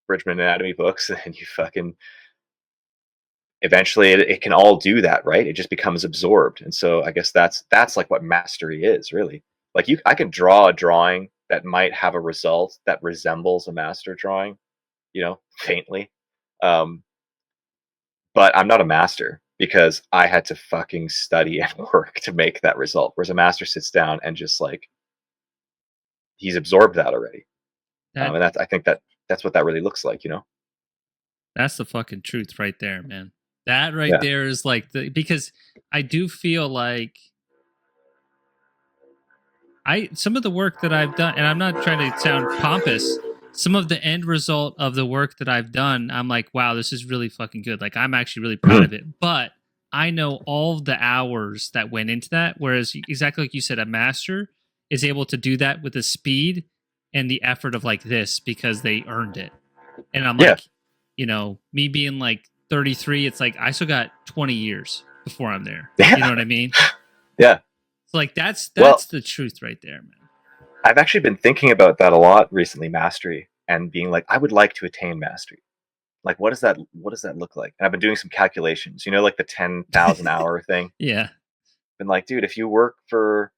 Bridgman anatomy books, and you fucking eventually it can all do that, right? It just becomes absorbed, and so I guess that's like what mastery is really. Like I can draw a drawing that might have a result that resembles a master drawing, faintly. Um, but I'm not a master because I had to fucking study and work to make that result. Whereas a master sits down and just like he's absorbed that already, That and I think that's what that really looks like. that's the fucking truth right there, man. That right Yeah. there is like the because I do feel like I some of the work that I've done, and I'm not trying to sound pompous. Some of the end result of the work that I've done, I'm like, wow, this is really fucking good. Like, I'm actually really proud Mhm. of it. But I know all the hours that went into that. Whereas, exactly like you said, a master is able to do that with the speed and the effort of like this because they earned it. And I'm Yeah. like, me being like 33, it's like I still got 20 years before I'm there. You know Yeah. what I mean? Yeah. It's like that's Well, that's the truth right there, man. I've actually been thinking about that a lot recently, mastery, and being like, I would like to attain mastery. Like, what does that look like? And I've been doing some calculations, like the 10,000 hour thing. Yeah, Been like, dude, if you work for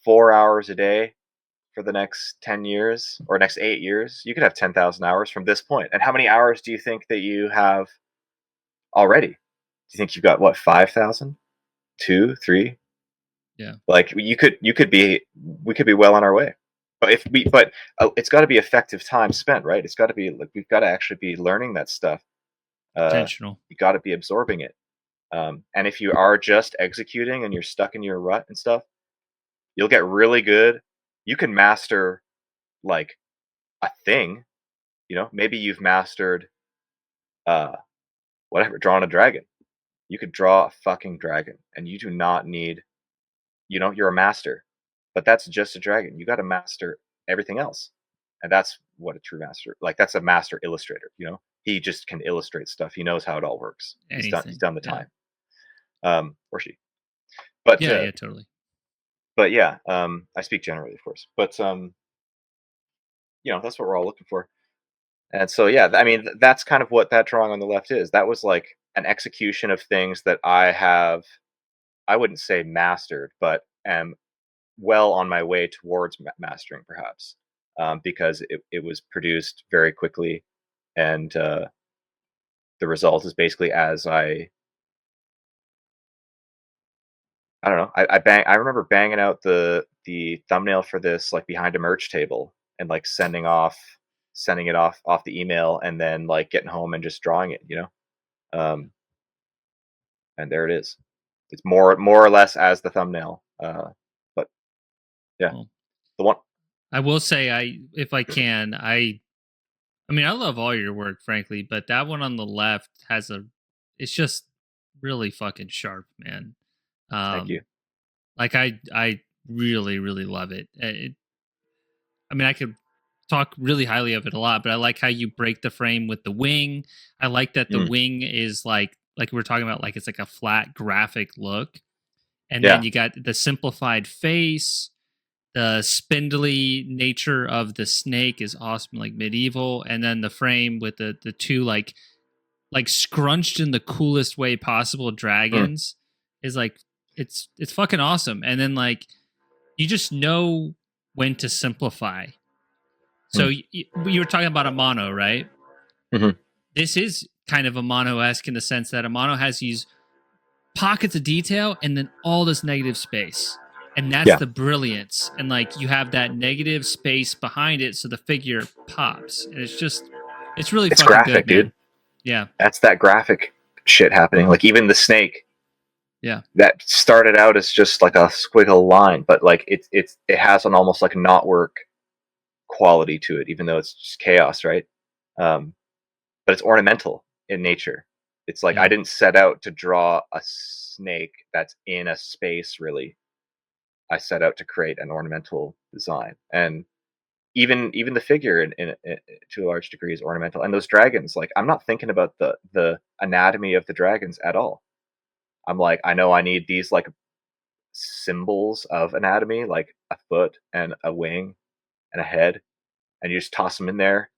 4 hours a day for the next 10 years or next 8 years, you could have 10,000 hours from this point. And how many hours do you think that you have already? Do you think you've got what, 5,000, 2, 3? yeah, Like we could be well on our way. But it's got to be effective time spent, right? It's got to be like we've got to actually be learning that stuff. intentional. You got to be absorbing it. And if you are just executing and you're stuck in your rut and stuff, you'll get really good. You can master like a thing. Maybe you've mastered uh, whatever, drawing a dragon. You could draw a fucking dragon, and you do not need. You're a master, but that's just a dragon. You got to master everything else, and that's what a true master. Like that's a master illustrator. He just can illustrate stuff. He knows how it all works. He's done. He's Anything. done the Yeah, time. Or she. But yeah, yeah, totally. but yeah. I speak generally, of course. But that's what we're all looking for. And so, yeah, I mean, that's kind of what that drawing on the left is. That was like an execution of things that I wouldn't say mastered, but am well on my way towards mastering, perhaps, because it was produced very quickly, and the result is basically as I don't know. I remember banging out the thumbnail for this like behind a merch table and like sending it off the email, and then like getting home and just drawing it. Um, and there it is. It's more or less as the thumbnail. But yeah, Well, the one. I will say, if I can, I mean, I love all your work, frankly, but that one on the left it's just really fucking sharp, man. Thank you. Um, like I really, really love it. I mean, I could talk really highly of it a lot, but I like how you break the frame with the wing. I like that the Mm, wing is like we were talking about, like it's like a flat graphic look, and then yeah. you got the simplified face. The spindly nature of the snake is awesome, like medieval, and then the frame with the two like scrunched in the coolest way possible Mm, dragons is like it's fucking awesome. And then like you just know when to simplify. So mm, you were talking about a mono, right? hmm. This is kind of a mono-esque in the sense that a mono has these pockets of detail and then all this negative space. And that's Yeah. the brilliance. And like you have that negative space behind it so the figure pops. And it's really It's fucking good, graphic, dude. man. Yeah. That's that graphic shit happening. Like even the snake Yeah. that started out as just like a squiggle line, but like it has an almost like not work quality to it, even though it's just chaos, right? Um, but it's ornamental in nature. It's like I Yeah. didn't set out to draw a snake that's in a space, really. I set out to create an ornamental design, and even the figure in to a large degree is ornamental. And those dragons, like I'm not thinking about the anatomy of the dragons at all. I'm like, I know I need these like symbols of anatomy, like a foot and a wing and a head, and you just toss them in there.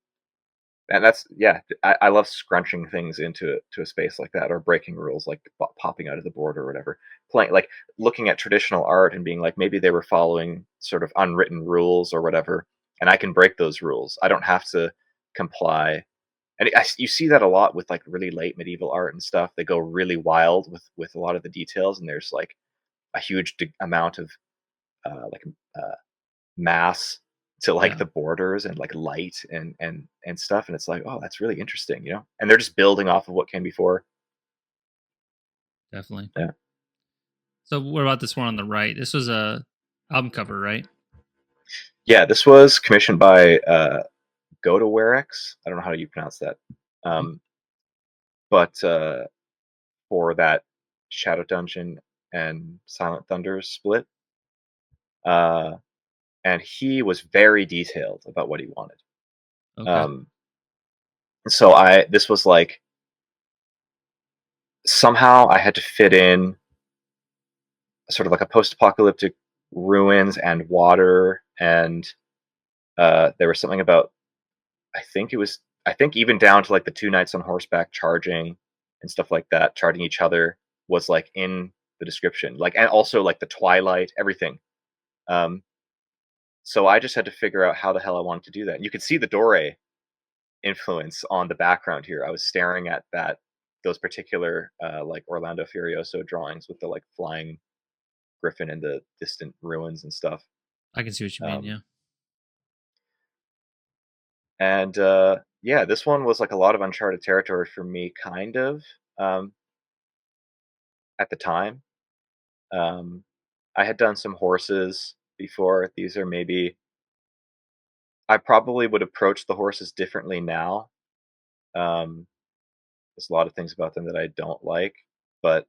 And that's, yeah, I love scrunching things into a space like that, or breaking rules, like popping out of the board or whatever. Playing like looking at traditional art and being like, maybe they were following sort of unwritten rules or whatever, and I can break those rules. I don't have to comply. And you see that a lot with like really late medieval art and stuff. They go really wild with a lot of the details, and there's like a huge amount of like uh, mass to like Yeah. the borders and like light and stuff, and it's like, oh, that's really interesting, and they're just building off of what came before. Definitely. Yeah, So what about this one on the right? This was a album cover, right? yeah, this was commissioned by Godowerex. I don't know how you pronounce that, Mm-hmm. um but for that Shadow Dungeon and Silent Thunders split, uh and he was very detailed about what he wanted. Okay. um so I this was like, somehow I had to fit in sort of like a post-apocalyptic ruins and water, and there was something about, I think even down to like the two knights on horseback charging and stuff like that, charging each other was like in the description, like, and also like the twilight, everything. um so I just had to figure out how the hell I wanted to do that. You could see the Dore influence on the background here. I was staring at those particular like Orlando Furioso drawings with the like flying griffin and the distant ruins and stuff. I can see what you mean, um yeah. And yeah, this one was like a lot of uncharted territory for me, kind of, um, at the time. Um, I had done some horses before. These are maybe, I probably would approach the horses differently now. Um, there's a lot of things about them that I don't like, but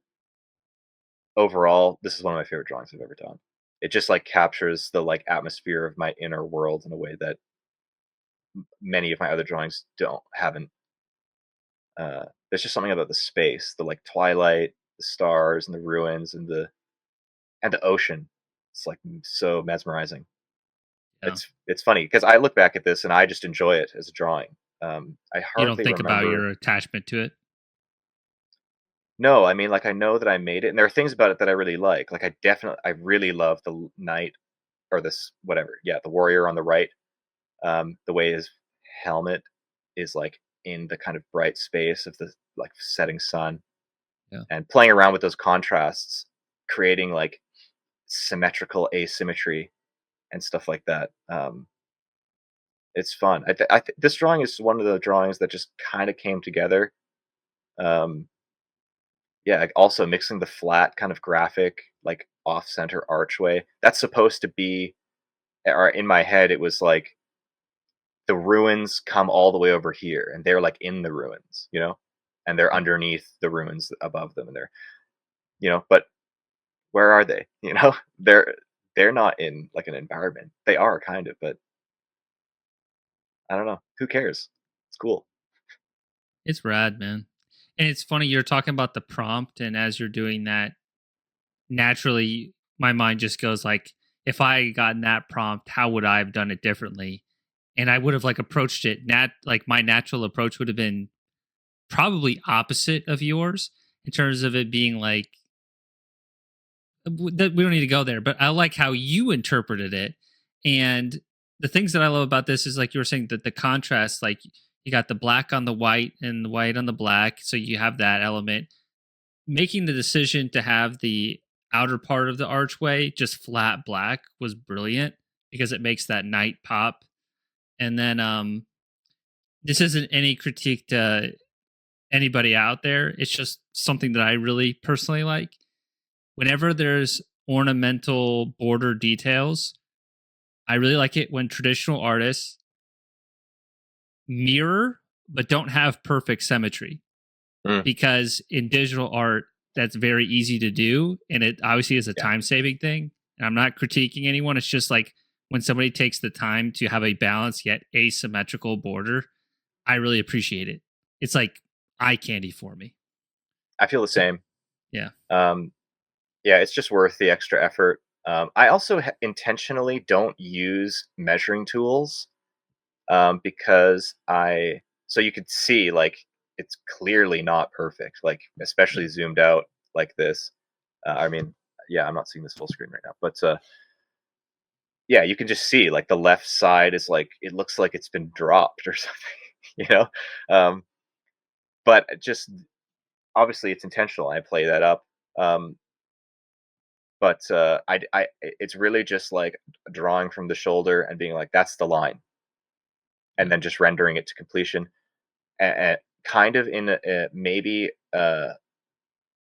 overall, this is one of my favorite drawings I've ever done. It just like captures the like atmosphere of my inner world in a way that many of my other drawings haven't. There's just something about the space, the like twilight, the stars, and the ruins, and the ocean. It's like so mesmerizing. Yeah. It's funny because I look back at this and I just enjoy it as a drawing. I You don't hardly think about remember. your attachment to it. No, I mean, like, I know that I made it, and there are things about it that I really like. Like, I really love the knight or this whatever, yeah, the warrior on the right. The way his helmet is like in the kind of bright space of the like setting sun, Yeah. and playing around with those contrasts, creating like symmetrical asymmetry and stuff like that. It's fun. This drawing is one of the drawings that just kind of came together. Um, yeah, like, also mixing the flat kind of graphic, like off center archway. That's supposed to be, or in my head, it was like the ruins come all the way over here, and they're like in the ruins, and they're Yeah. underneath the ruins above them, and but where are they? They're not in like an environment. They are kind of, but I don't know. Who cares? It's cool. It's rad, man. And it's funny you're talking about the prompt, and as you're doing that, naturally my mind just goes like, if I gotten that prompt, how would I have done it differently? And I would have like approached it like my natural approach would have been probably opposite of yours in terms of it being like that we don't need to go there, but I like how you interpreted it. And the things that I love about this is like you were saying that the contrast, like you got the black on the white and the white on the black. So you have that element. Making the decision to have the outer part of the archway just flat black was brilliant because it makes that night pop. And then this isn't any critique to anybody out there. It's just something that I really personally like. Whenever there's ornamental border details, I really like it when traditional artists mirror but don't have perfect symmetry, Mm, because in digital art that's very easy to do, and it obviously is a yeah, time saving thing. And I'm not critiquing anyone, it's just like when somebody takes the time to have a balanced yet asymmetrical border, I really appreciate it. It's like eye candy for me. I feel the So same. yeah. Um, yeah, it's just worth the extra effort. I also intentionally don't use measuring tools, because so you could see like it's clearly not perfect, like Yeah. especially zoomed out like this. I mean, yeah, I'm not seeing this full screen right now, but yeah, you can just see like the left side is like it looks like it's been dropped or something, you know. Um, but just obviously it's intentional. I play that up. Um, but it's really just like drawing from the shoulder and being like, that's the line, and Yeah. then just rendering it to completion. And kind of in maybe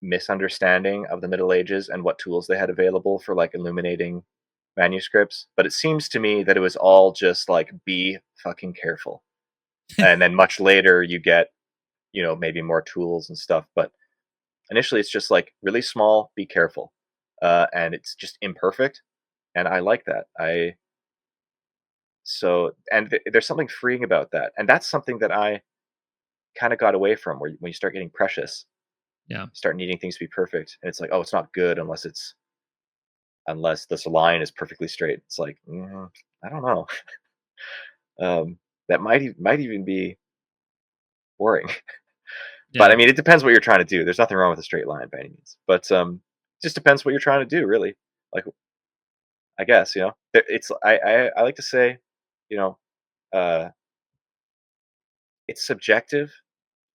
misunderstanding of the Middle Ages and what tools they had available for like illuminating manuscripts. But it seems to me that it was all just like be fucking careful, and then much later you get maybe more tools and stuff. But initially it's just like really small, be careful, and it's just imperfect, and I like that. There's something freeing about that, and that's something that I kind of got away from. Where when you start getting precious, Yeah. start needing things to be perfect, and it's like, oh, it's not good unless this line is perfectly straight. It's like, I don't know. That might even be boring. But I Yeah. mean, it depends what you're trying to do. There's nothing wrong with a straight line by any means, but it just depends what you're trying to do, really. Like, I guess it's I like to say, you know, uh, it's subjective,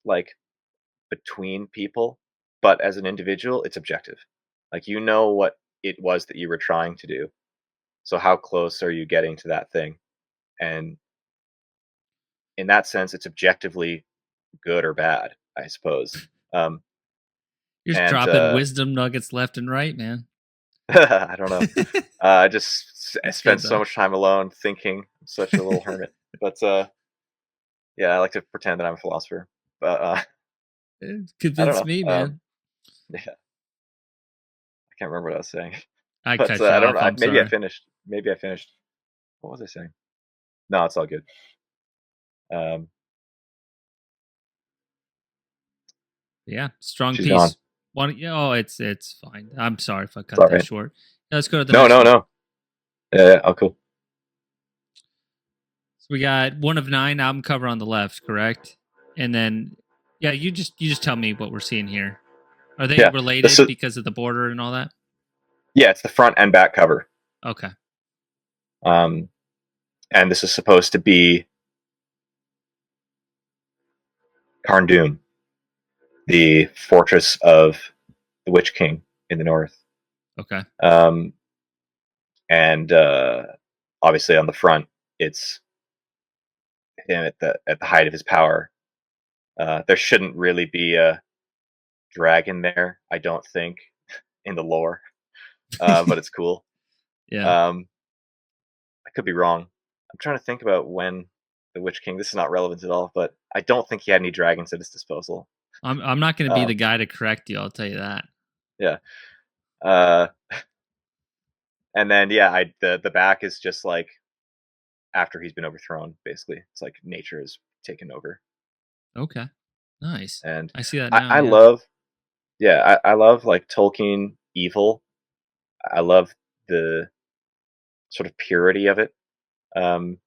like between people, but as an individual, it's objective. Like what it was that you were trying to do. So how close are you getting to that thing? And in that sense, it's objectively good or bad, I suppose. Um, You're just and dropping wisdom nuggets left and right, man. I don't know. I just It's spent good so though. much time alone thinking. I'm such a little hermit. But yeah, I like to pretend that I'm a philosopher. But It I don't convinced know. me, man. Yeah, I can't remember what I was saying. I But cut you I don't off. know. I'm Maybe I sorry. finished. Maybe I finished. What was I saying? No, it's all good. Um, Yeah, strong she's gone. piece. One, yeah, oh, it's fine. I'm sorry if I cut that Sorry. short. Let's go to the No, next no, one. no. Yeah, yeah. Oh, cool. We got one of nine album cover on the left, correct? And then, yeah, you just tell me what we're seeing here. Are they Yeah, this related is because of the border and all that? yeah, it's the front and back cover. Okay. Um, and this is supposed to be Carn, the fortress of the Witch King in the north. Okay. Um, and obviously on the front, it's him at the height of his power. There shouldn't really be a dragon there, I don't think, in the lore, but it's cool. Yeah. Um, I could be wrong. I'm trying to think about when the Witch King. This is not relevant at all, but I don't think he had any dragons at his disposal. I'm not going to be the Um, guy to correct you. I'll tell you that. yeah. Uh, and then yeah, the back is just like after he's been overthrown. Basically, it's like nature has taken over, Okay. Nice. and I see that I, now. I Yeah. love yeah I love like Tolkien evil. I love the sort of purity of it. Um,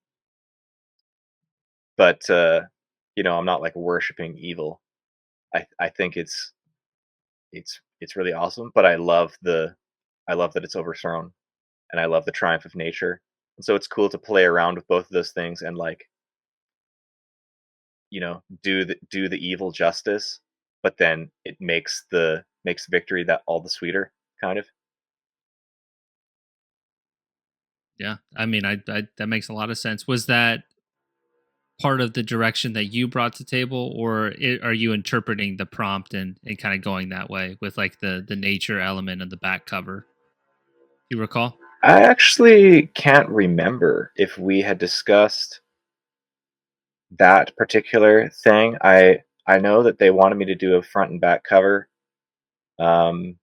but I'm not like worshiping evil. I think it's really awesome. But I love that it's overthrown, and I love the triumph of nature. And so it's cool to play around with both of those things and like do the evil justice, but then it makes victory that all the sweeter, kind of. Yeah. I mean, I that makes a lot of sense. Was that part of the direction that you brought to table, or are you interpreting the prompt and kind of going that way with like the nature element of the back cover? Do you recall? I actually can't remember if we had discussed that particular thing. I know that they wanted me to do a front and back cover. Um,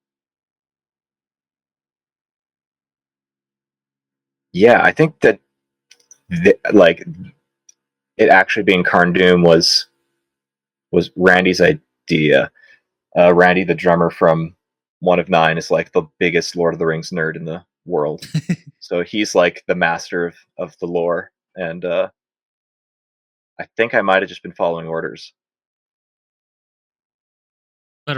yeah, I think that like it actually being Carn was Randy's idea. Randy, the drummer from One of Nine, is like the biggest Lord of the Rings nerd in the world. So he's like the master of the lore, and I think I might have just been following orders. But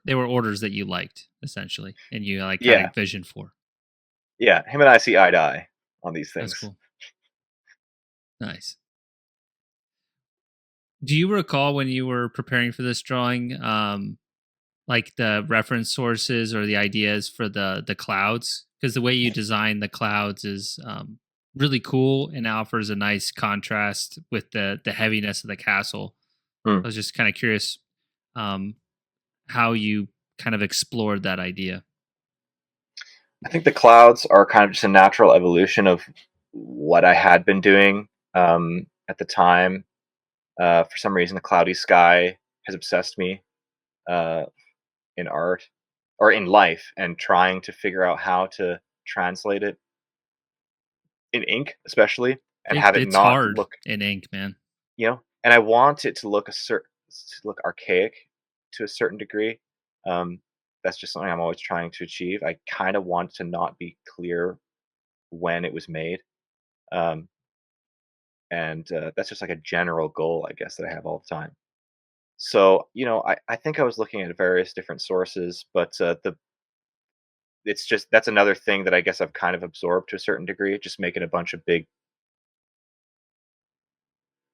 they were orders that you liked essentially, and you like had a Yeah, vision for. yeah. Him and I see eye to eye on these That's things. cool. Nice. Do you recall when you were preparing for this drawing, like the reference sources or the ideas for the clouds? Because the way you design the clouds is really cool and offers a nice contrast with the heaviness of the castle. Hmm. I was just kind of curious um, how you kind of explored that idea. I think the clouds are kind of just a natural evolution of what I had been doing at the time. For some reason, the cloudy sky has obsessed me uh, in art or in life, and trying to figure out how to translate it in ink, especially, and have it It's not hard look, in ink, man. And I want it to look to look archaic to a certain degree. Um, that's just something I'm always trying to achieve. I kind of want to not be clear when it was made. Um, and that's just like a general goal, I guess, that I have all the time. So, I think I was looking at various different sources, but the it's just that's another thing that I guess I've kind of absorbed to a certain degree, just making a bunch of big.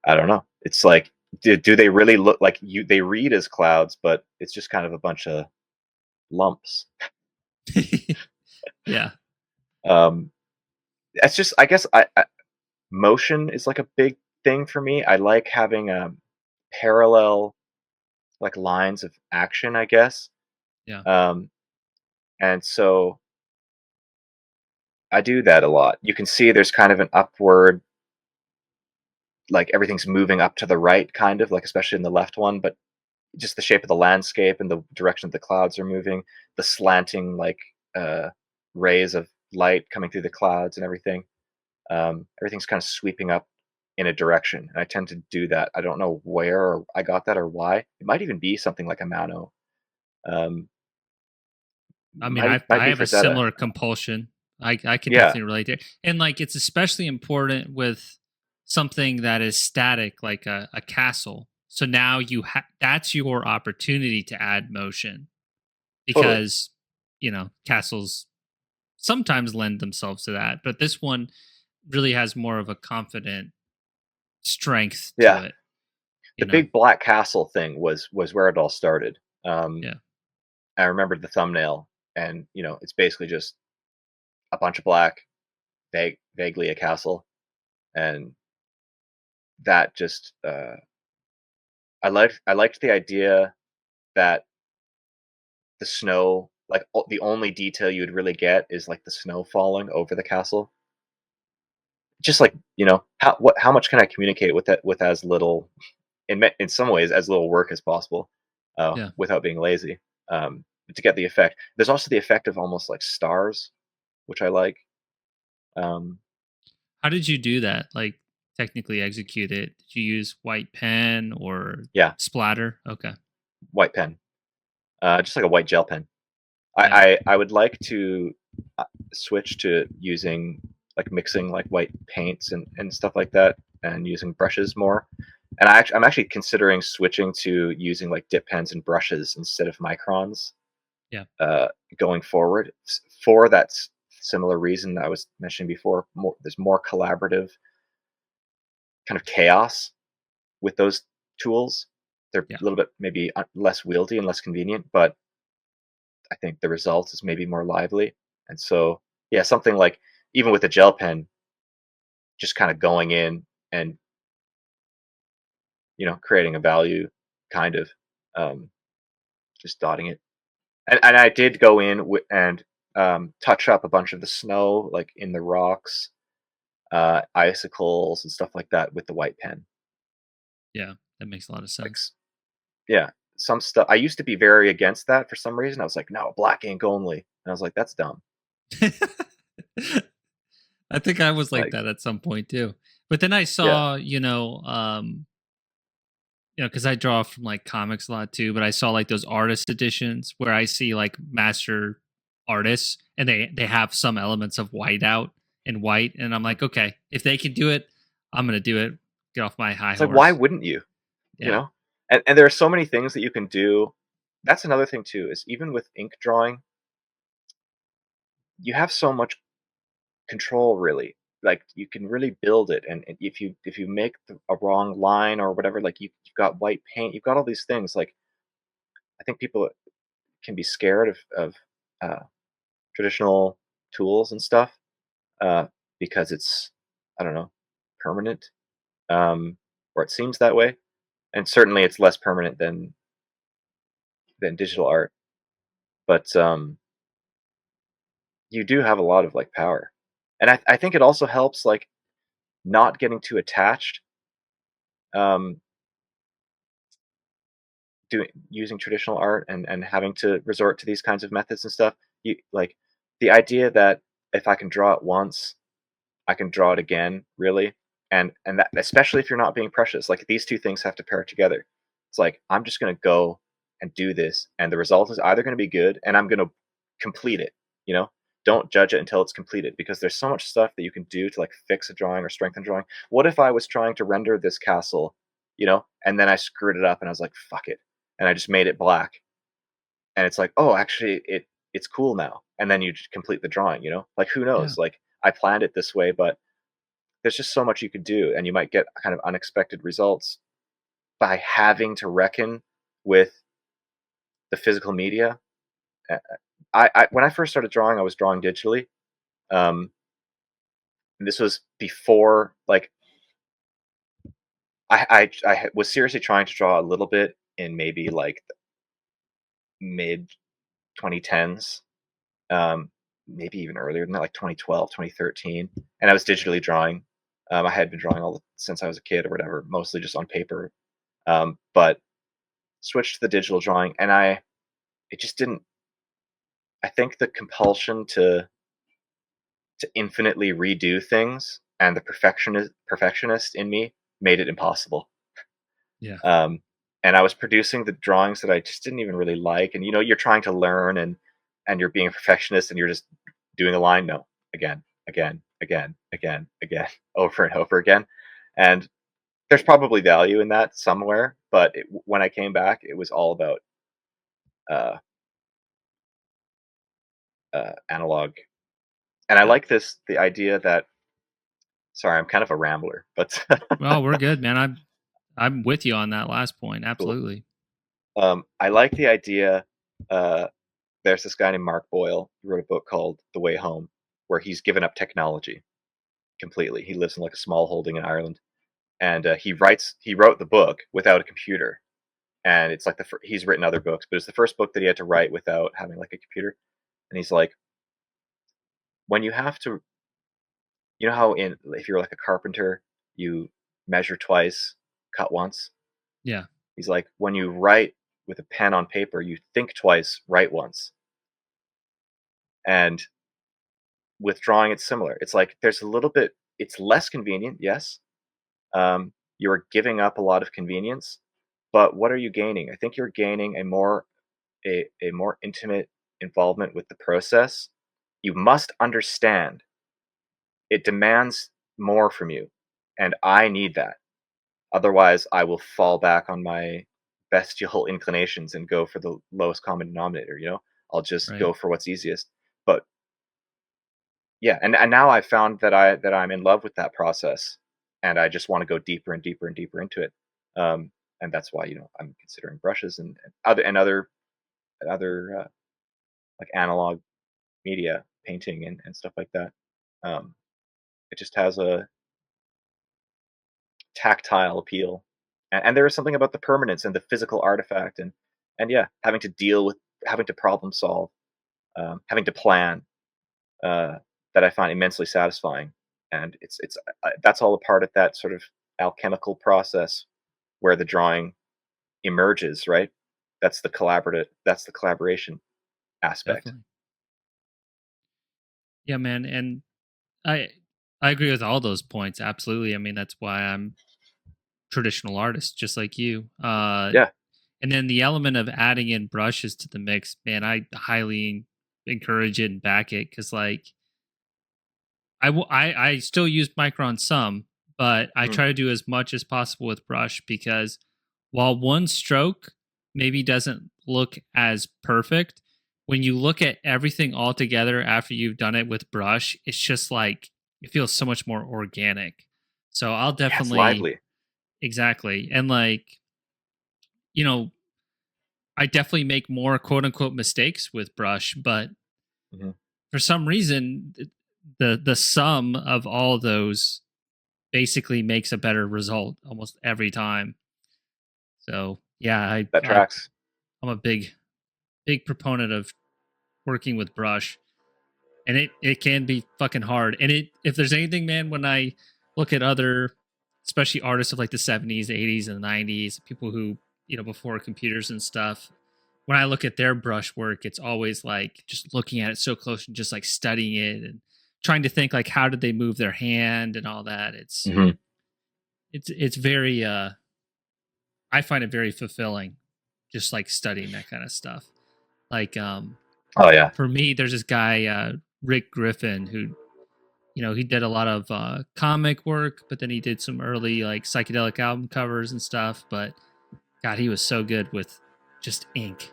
I don't know. It's like, do they really look like you? They read as clouds, but it's just kind of a bunch of lumps. Yeah. Um, that's just, I guess, motion is like a big thing for me. I like having parallel like lines of action, I guess. Yeah. Um, and so I do that a lot. You can see there's kind of an upward, like everything's moving up to the right, kind of like, especially in the left one, but just the shape of the landscape and the direction of the clouds are moving, the slanting like uh, rays of light coming through the clouds and everything. Everything's kind of sweeping up in a direction, and I tend to do that. I don't know where or I got that or why. It might even be something like a mano. Um, I mean, might I be have a Frazetta. similar compulsion. I can Yeah. definitely relate to it, and like it's especially important with something that is static like a castle. So now that's your opportunity to add motion Totally. because castles sometimes lend themselves to that, but this one really has more of a confident strength to Yeah. it, The you know. big black castle thing was where it all started. Um, Yeah. I remembered the thumbnail, and it's basically just a bunch of black, vaguely a castle, and that just I liked the idea that the snow, like the only detail you'd really get is like the snow falling over the castle. Just like how much can I communicate with that with as little in some ways as little work as possible, Yeah. without being lazy, to get the effect. There's also the effect of almost like stars, which I like. Um, How did you do that? Like technically execute it? Did you use white pen or yeah, splatter? Okay. white pen, just like a white gel pen. Yeah. I would like to switch to using like mixing like white paints and stuff like that, and using brushes more. And I'm actually considering switching to using like dip pens and brushes instead of microns, Yeah. uh, going forward, for that similar reason I was mentioning before. There's more collaborative kind of chaos with those tools. They're Yeah. a little bit maybe less wieldy and less convenient, but I think the result is maybe more lively. And so, yeah, something like even with a gel pen, just kind of going in and creating a value, kind of, um, just dotting it. And I did go in and touch up a bunch of the snow, like in the rocks, icicles and stuff like that with the white pen. Yeah. That makes a lot of Like, sense. yeah, some stuff. I used to be very against that for some reason. I was like, no, black ink only, and I was like, that's dumb. I think I was like Like, that at some point too. But then I yeah, saw, because I draw from like comics a lot too, but I saw like those artist editions where I see like master artists and they have some elements of white out and white, and I'm like, okay, if they can do it, I'm gonna do it. Get off my high it's like, why horse. wouldn't you? You Yeah, know, and there are so many things that you can do. That's another thing too. Is even with ink drawing, you have so much control, really. Like, you can really build it, and if you make a wrong line or whatever, like you've got white paint, you've got all these things. Like, I think people can be scared of uh, traditional tools and stuff, uh, because it's, I don't know, permanent, or it seems that way, and certainly it's less permanent than digital art. But you do have a lot of like power, and I think it also helps like not getting too attached. Um, doing using traditional art and having to resort to these kinds of methods and stuff. You like the idea that if I can draw it once, I can draw it again, really. And that, especially if you're not being precious, like these two things have to pair together. It's like, I'm just going to go and do this, and the result is either going to be good, and I'm going to complete it. You know, don't judge it until it's completed, because there's so much stuff that you can do to like fix a drawing or strengthen drawing. What if I was trying to render this castle, and then I screwed it up and I was like, fuck it, and I just made it black, and it's like, oh, actually, it's cool now, and then you just complete the drawing. Like, who yeah, knows? Like, I planned it this way, but there's just so much you could do, and you might get kind of unexpected results by having to reckon with the physical media. When I first started drawing, I was drawing digitally. And this was before, like, I was seriously trying to draw a little bit in maybe like mid 2010s, maybe even earlier than that, like 2012, 2013, and I was digitally drawing. I had been drawing since I was a kid or whatever, mostly just on paper. But switched to the digital drawing, and it just didn't. I think the compulsion to infinitely redo things and the perfectionist in me made it impossible. yeah, Um, and I was producing the drawings that I just didn't even really like, and you're trying to learn, and you're being a perfectionist, and you're just doing a line, no, again, again, again, again, again, over and over again, And there's probably value in that somewhere, but when I came back, it was all about uh, analog. And I Yeah. like the idea that. Sorry, I'm kind of a rambler, but Well, we're good, man. I'm with you on that last point. cool. Absolutely. I like the idea. Uh, there's this guy named Mark Boyle who wrote a book called The Way Home, where he's given up technology completely. He lives in like a small holding in Ireland, and he wrote the book without a computer, and it's like he's written other books, but it's the first book that he had to write without having like a computer. And he's like, when you have to, you know how if you're like a carpenter, you measure twice, cut once. Yeah. He's like, when you write with a pen on paper, you think twice, write once. And with drawing, it's similar. It's like there's a little bit. It's less convenient, yes. You're giving up a lot of convenience, but what are you gaining? I think you're gaining a more intimate involvement with the process. You must understand it demands more from you, and I need that. Otherwise, I will fall back on my bestial inclinations and go for the lowest common denominator. I'll just Right. go for what's easiest. But yeah, and now I've found that I'm in love with that process, and I just want to go deeper and deeper and deeper into it. And that's why I'm considering brushes and other like analog media, painting and stuff like that. Um, it just has a tactile appeal, and there is something about the permanence and the physical artifact, and yeah, having to problem solve, having to plan, uh, that I find immensely satisfying. And it's that's all a part of that sort of alchemical process where the drawing emerges, right? That's the collaboration aspect. Definitely. Yeah, man. And I I agree with all those points. Absolutely. I mean, that's why I'm traditional artist, just like you. Yeah. And then the element of adding in brushes to the mix, man, I highly encourage it and back it because, like, I still use Micron some, but I Mm. try to do as much as possible with brush because while one stroke maybe doesn't look as perfect, when you look at everything all together after you've done it with brush, it's just like it feels so much more organic. So I'll Yeah, it's definitely. lively. Exactly. And like, you know, I definitely make more quote unquote mistakes with brush, but Hmm. for some reason the sum of all of those basically makes a better result almost every time. So yeah, That tracks. I'm a big proponent of working with brush. And it can be fucking hard. And it if there's anything, man, when I look at other especially artists of like the 70s, 80s, and the 90s, people who, before computers and stuff, when I look at their brush work, it's always like just looking at it so close and just like studying it and trying to think like how did they move their hand and all that. Hmm. It's very I find it very fulfilling just like studying that kind of stuff. Like Oh yeah. for me, there's this guy Rick Griffin who he did a lot of comic work, but then he did some early like psychedelic album covers and stuff. But God, he was so good with just ink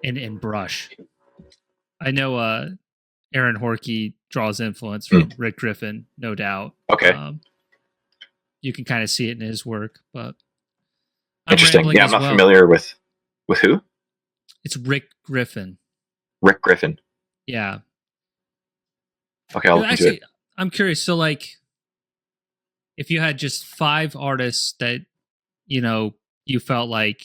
and brush. I know Aaron Horkey draws influence Mm. from Rick Griffin, no doubt. Okay. You can kind of see it in his work, but I'm Interesting. rambling Yeah, I'm as not well. familiar with who. It's Rick Griffin. Rick Griffin. Yeah. Okay, I'll look into it. Actually, I'm curious. So, like, if you had just 5 artists that you know you felt like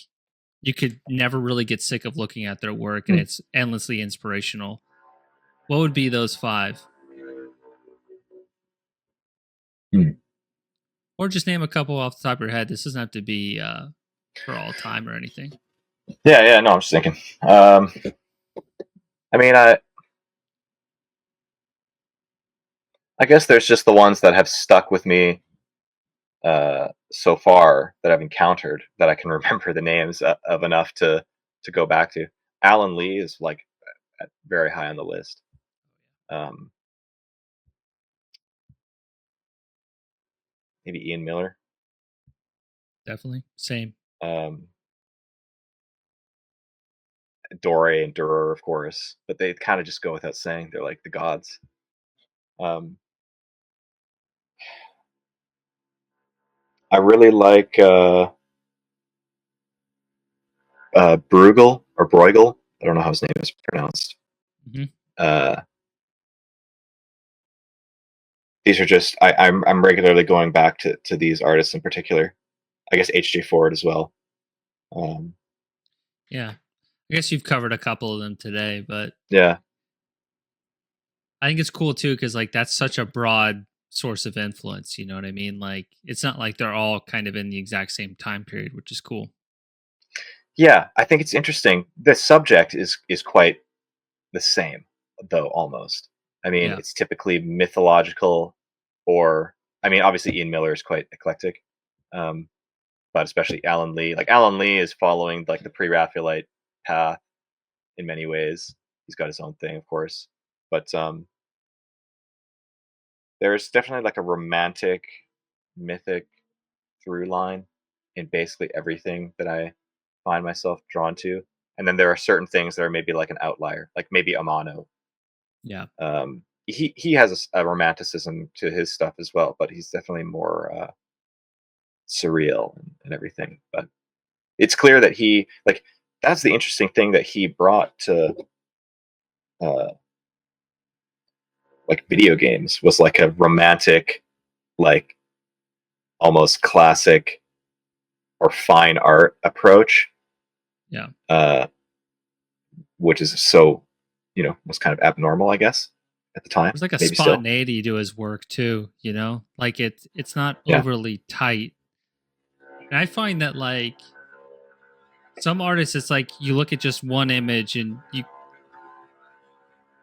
you could never really get sick of looking at their work and Mm. it's endlessly inspirational, what would be those 5? Mm. Or just name a couple off the top of your head. This doesn't have to be for all time or anything. Yeah, yeah. No, I'm just thinking. I mean, I guess there's just the ones that have stuck with me so far that I've encountered that I can remember the names of enough to go back to. Alan Lee is like very high on the list. Um, maybe Ian Miller. Definitely. Same. Um, Dore and Durer, of course, but they kind of just go without saying. They're like the gods. Um, I really like Bruegel or Bruegel. I don't know how his name is pronounced. Hmm. Uh, these are just I'm regularly going back to these artists in particular. I guess H.J. Ford as well. Um, Yeah. I guess you've covered a couple of them today, but yeah, I think it's cool too because like that's such a broad source of influence. You know what I mean? Like it's not like they're all kind of in the exact same time period, which is cool. yeah. I think it's interesting. The subject is quite the same, though almost. I mean, Yeah. it's typically mythological, or I mean, obviously Ian Miller is quite eclectic, um, but especially Alan Lee. Like Alan Lee is following like the pre-Raphaelite path in many ways. He's got his own thing, of course, but there's definitely like a romantic, mythic through line in basically everything that I find myself drawn to. And then there are certain things that are maybe like an outlier, like maybe Amano. Yeah. He has a romanticism to his stuff as well, but he's definitely more surreal and everything. But it's clear that he like that's the interesting thing that he brought to uh, like video games was like a romantic, like almost classic or fine art approach, Yeah. uh, which is so was kind of abnormal, I guess, at the time. There's like a Maybe still, spontaneity to his work too, you know? Like it's not yeah, overly tight. And I find that like some artists it's like you look at just one image and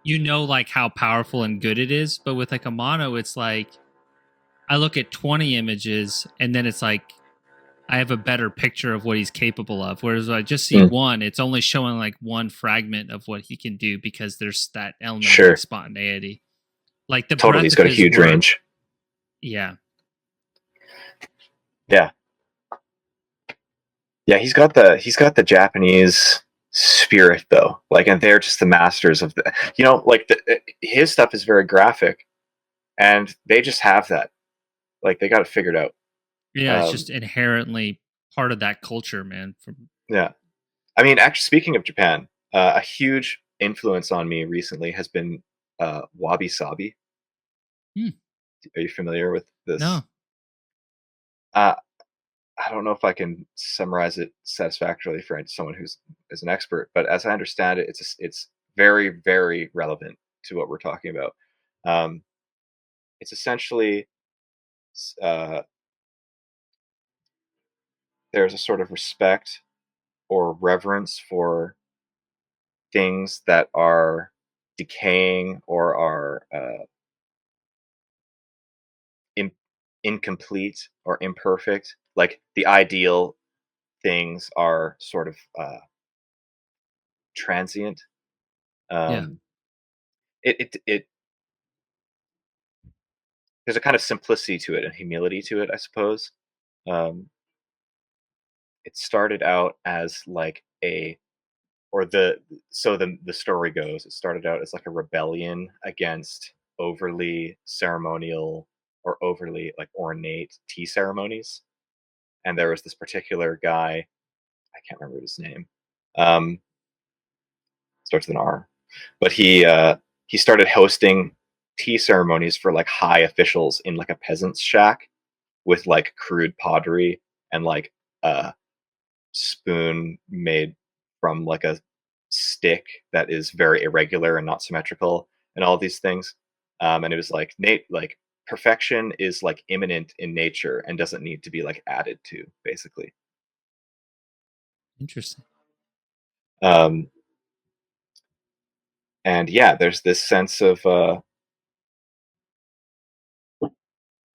you know like how powerful and good it is, but with like a mono it's like I look at 20 images and then it's like I have a better picture of what he's capable of. Whereas when I just see mm, one, it's only showing like one fragment of what he can do because there's that element of like sure, spontaneity. Like the totally. breadth He's of got a his huge work. range. Yeah. Yeah, yeah. He's got the Japanese spirit though, like, and they're just the masters of the. Like his stuff is very graphic, and they just have that. Like they got it figured out. Yeah, it's Um, just inherently part of that culture, man. From yeah, I mean, actually, speaking of Japan, a huge influence on me recently has been wabi sabi. hmm, Are you familiar with this? no. Uh, I don't know if I can summarize it satisfactorily for someone who's is an expert, but as I understand it, it's very very relevant to what we're talking about. Um, it's essentially uh, there's a sort of respect or reverence for things that are decaying or are in, incomplete or imperfect. Like the ideal things are sort of transient. Yeah. Um, it there's a kind of simplicity to it and humility to it, I suppose. Um, it started out as like a or the story goes it started out as like a rebellion against overly ceremonial or overly like ornate tea ceremonies, and there was this particular guy, I can't remember his name, um, starts with an R, but he started hosting tea ceremonies for like high officials in like a peasant's shack with like crude pottery and like a spoon made from like a stick that is very irregular and not symmetrical and all these things. And it was like Nate, like perfection is like imminent in nature and doesn't need to be like added to, basically. Interesting. Um, and yeah, there's this sense of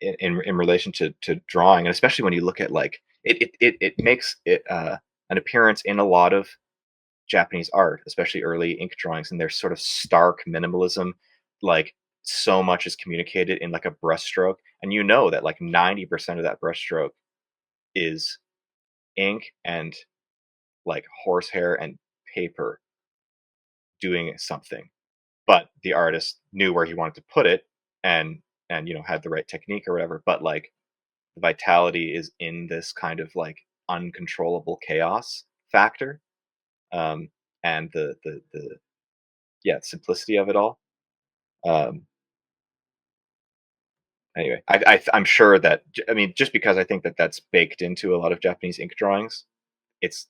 in relation to drawing, and especially when you look at like it makes it an appearance in a lot of Japanese art, especially early ink drawings, and their sort of stark minimalism, like so much is communicated in like a brushstroke, and you know that like 90% of that brushstroke is ink and like horsehair and paper doing something, but the artist knew where he wanted to put it, and had the right technique or whatever, but like the vitality is in this kind of like uncontrollable chaos factor, um and the yeah, simplicity of it all. um anyway, I'm sure that, I mean, just because I think that that's baked into a lot of Japanese ink drawings, it's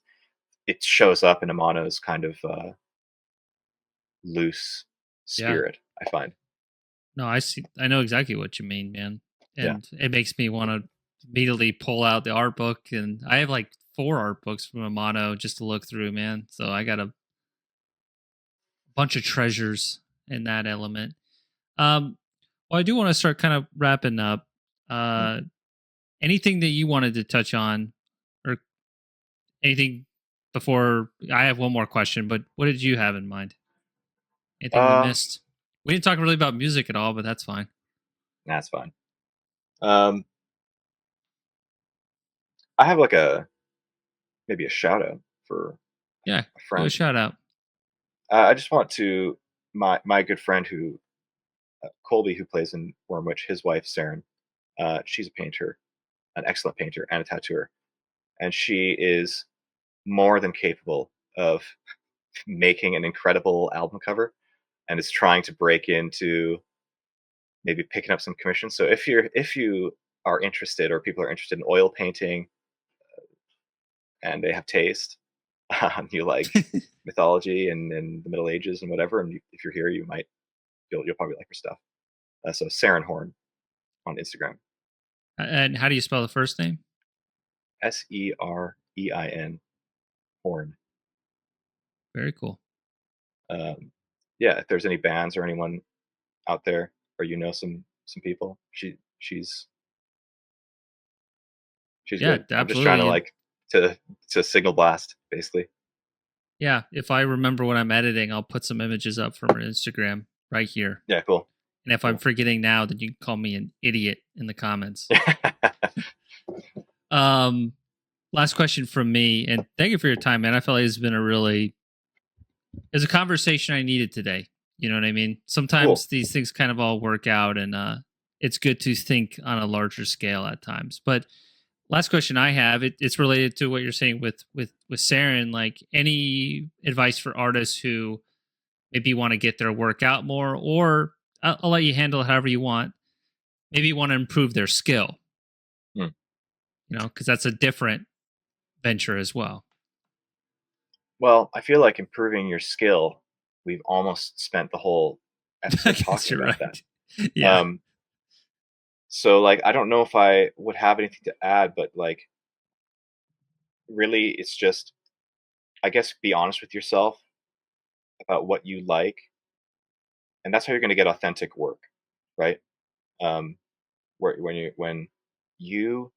it shows up in Amano's kind of loose Yeah. spirit, I find. No, I see. I know exactly what you mean, man. Yeah. And it makes me want to immediately pull out the art book. And I have like 4 art books from Amano just to look through, man. So I got a bunch of treasures in that element. Well, I do want to start kind of wrapping up. Mm. Uh, Anything that you wanted to touch on, or anything before? I have one more question, but what did you have in mind? Anything we uh missed? We didn't talk really about music at all, but that's fine. that's fine. um I have like a maybe a shout out for Yeah, a do a friend. shout out. I just want to, my good friend who, Colby, who plays in Wormwitch, his wife Saren. She's a painter, an excellent painter and a tattooer, and she is more than capable of making an incredible album cover, and is trying to break into maybe picking up some commissions. So if you are interested, or people are interested in oil painting and they have taste, you like mythology and the Middle Ages and whatever, and if you're here, you'll probably like her stuff. So Saren Horn on Instagram. And how do you spell the first name? Serein Horn. Very cool. Um, yeah, if there's any bands or anyone out there, or some people, she's Yeah, good. I'm just trying to absolutely. And like to signal blast basically. yeah, if I remember when I'm editing, I'll put some images up from her Instagram right here. Yeah, cool, And if I'm cool. forgetting now, then you can call me an idiot in the comments. Um, Last question from me, and thank you for your time, man. I feel like it's been it's a conversation I needed today. You know what I mean? Cool. Sometimes these things kind of all work out, and it's good to think on a larger scale at times. But last question I have, it's related to what you're saying with Saren. Like, any advice for artists who maybe want to get their work out more, or I'll let you handle it however you want. Maybe you want to improve their skill, Hmm. because that's a different venture as well. Well, I feel like improving your skill, we've almost spent the whole I episode guess talking you're about that. right. Yeah. Um, so like I don't know if I would have anything to add, but like really it's just, I guess, be honest with yourself about what you like, and that's how you're going to get authentic work, right? Um, when you,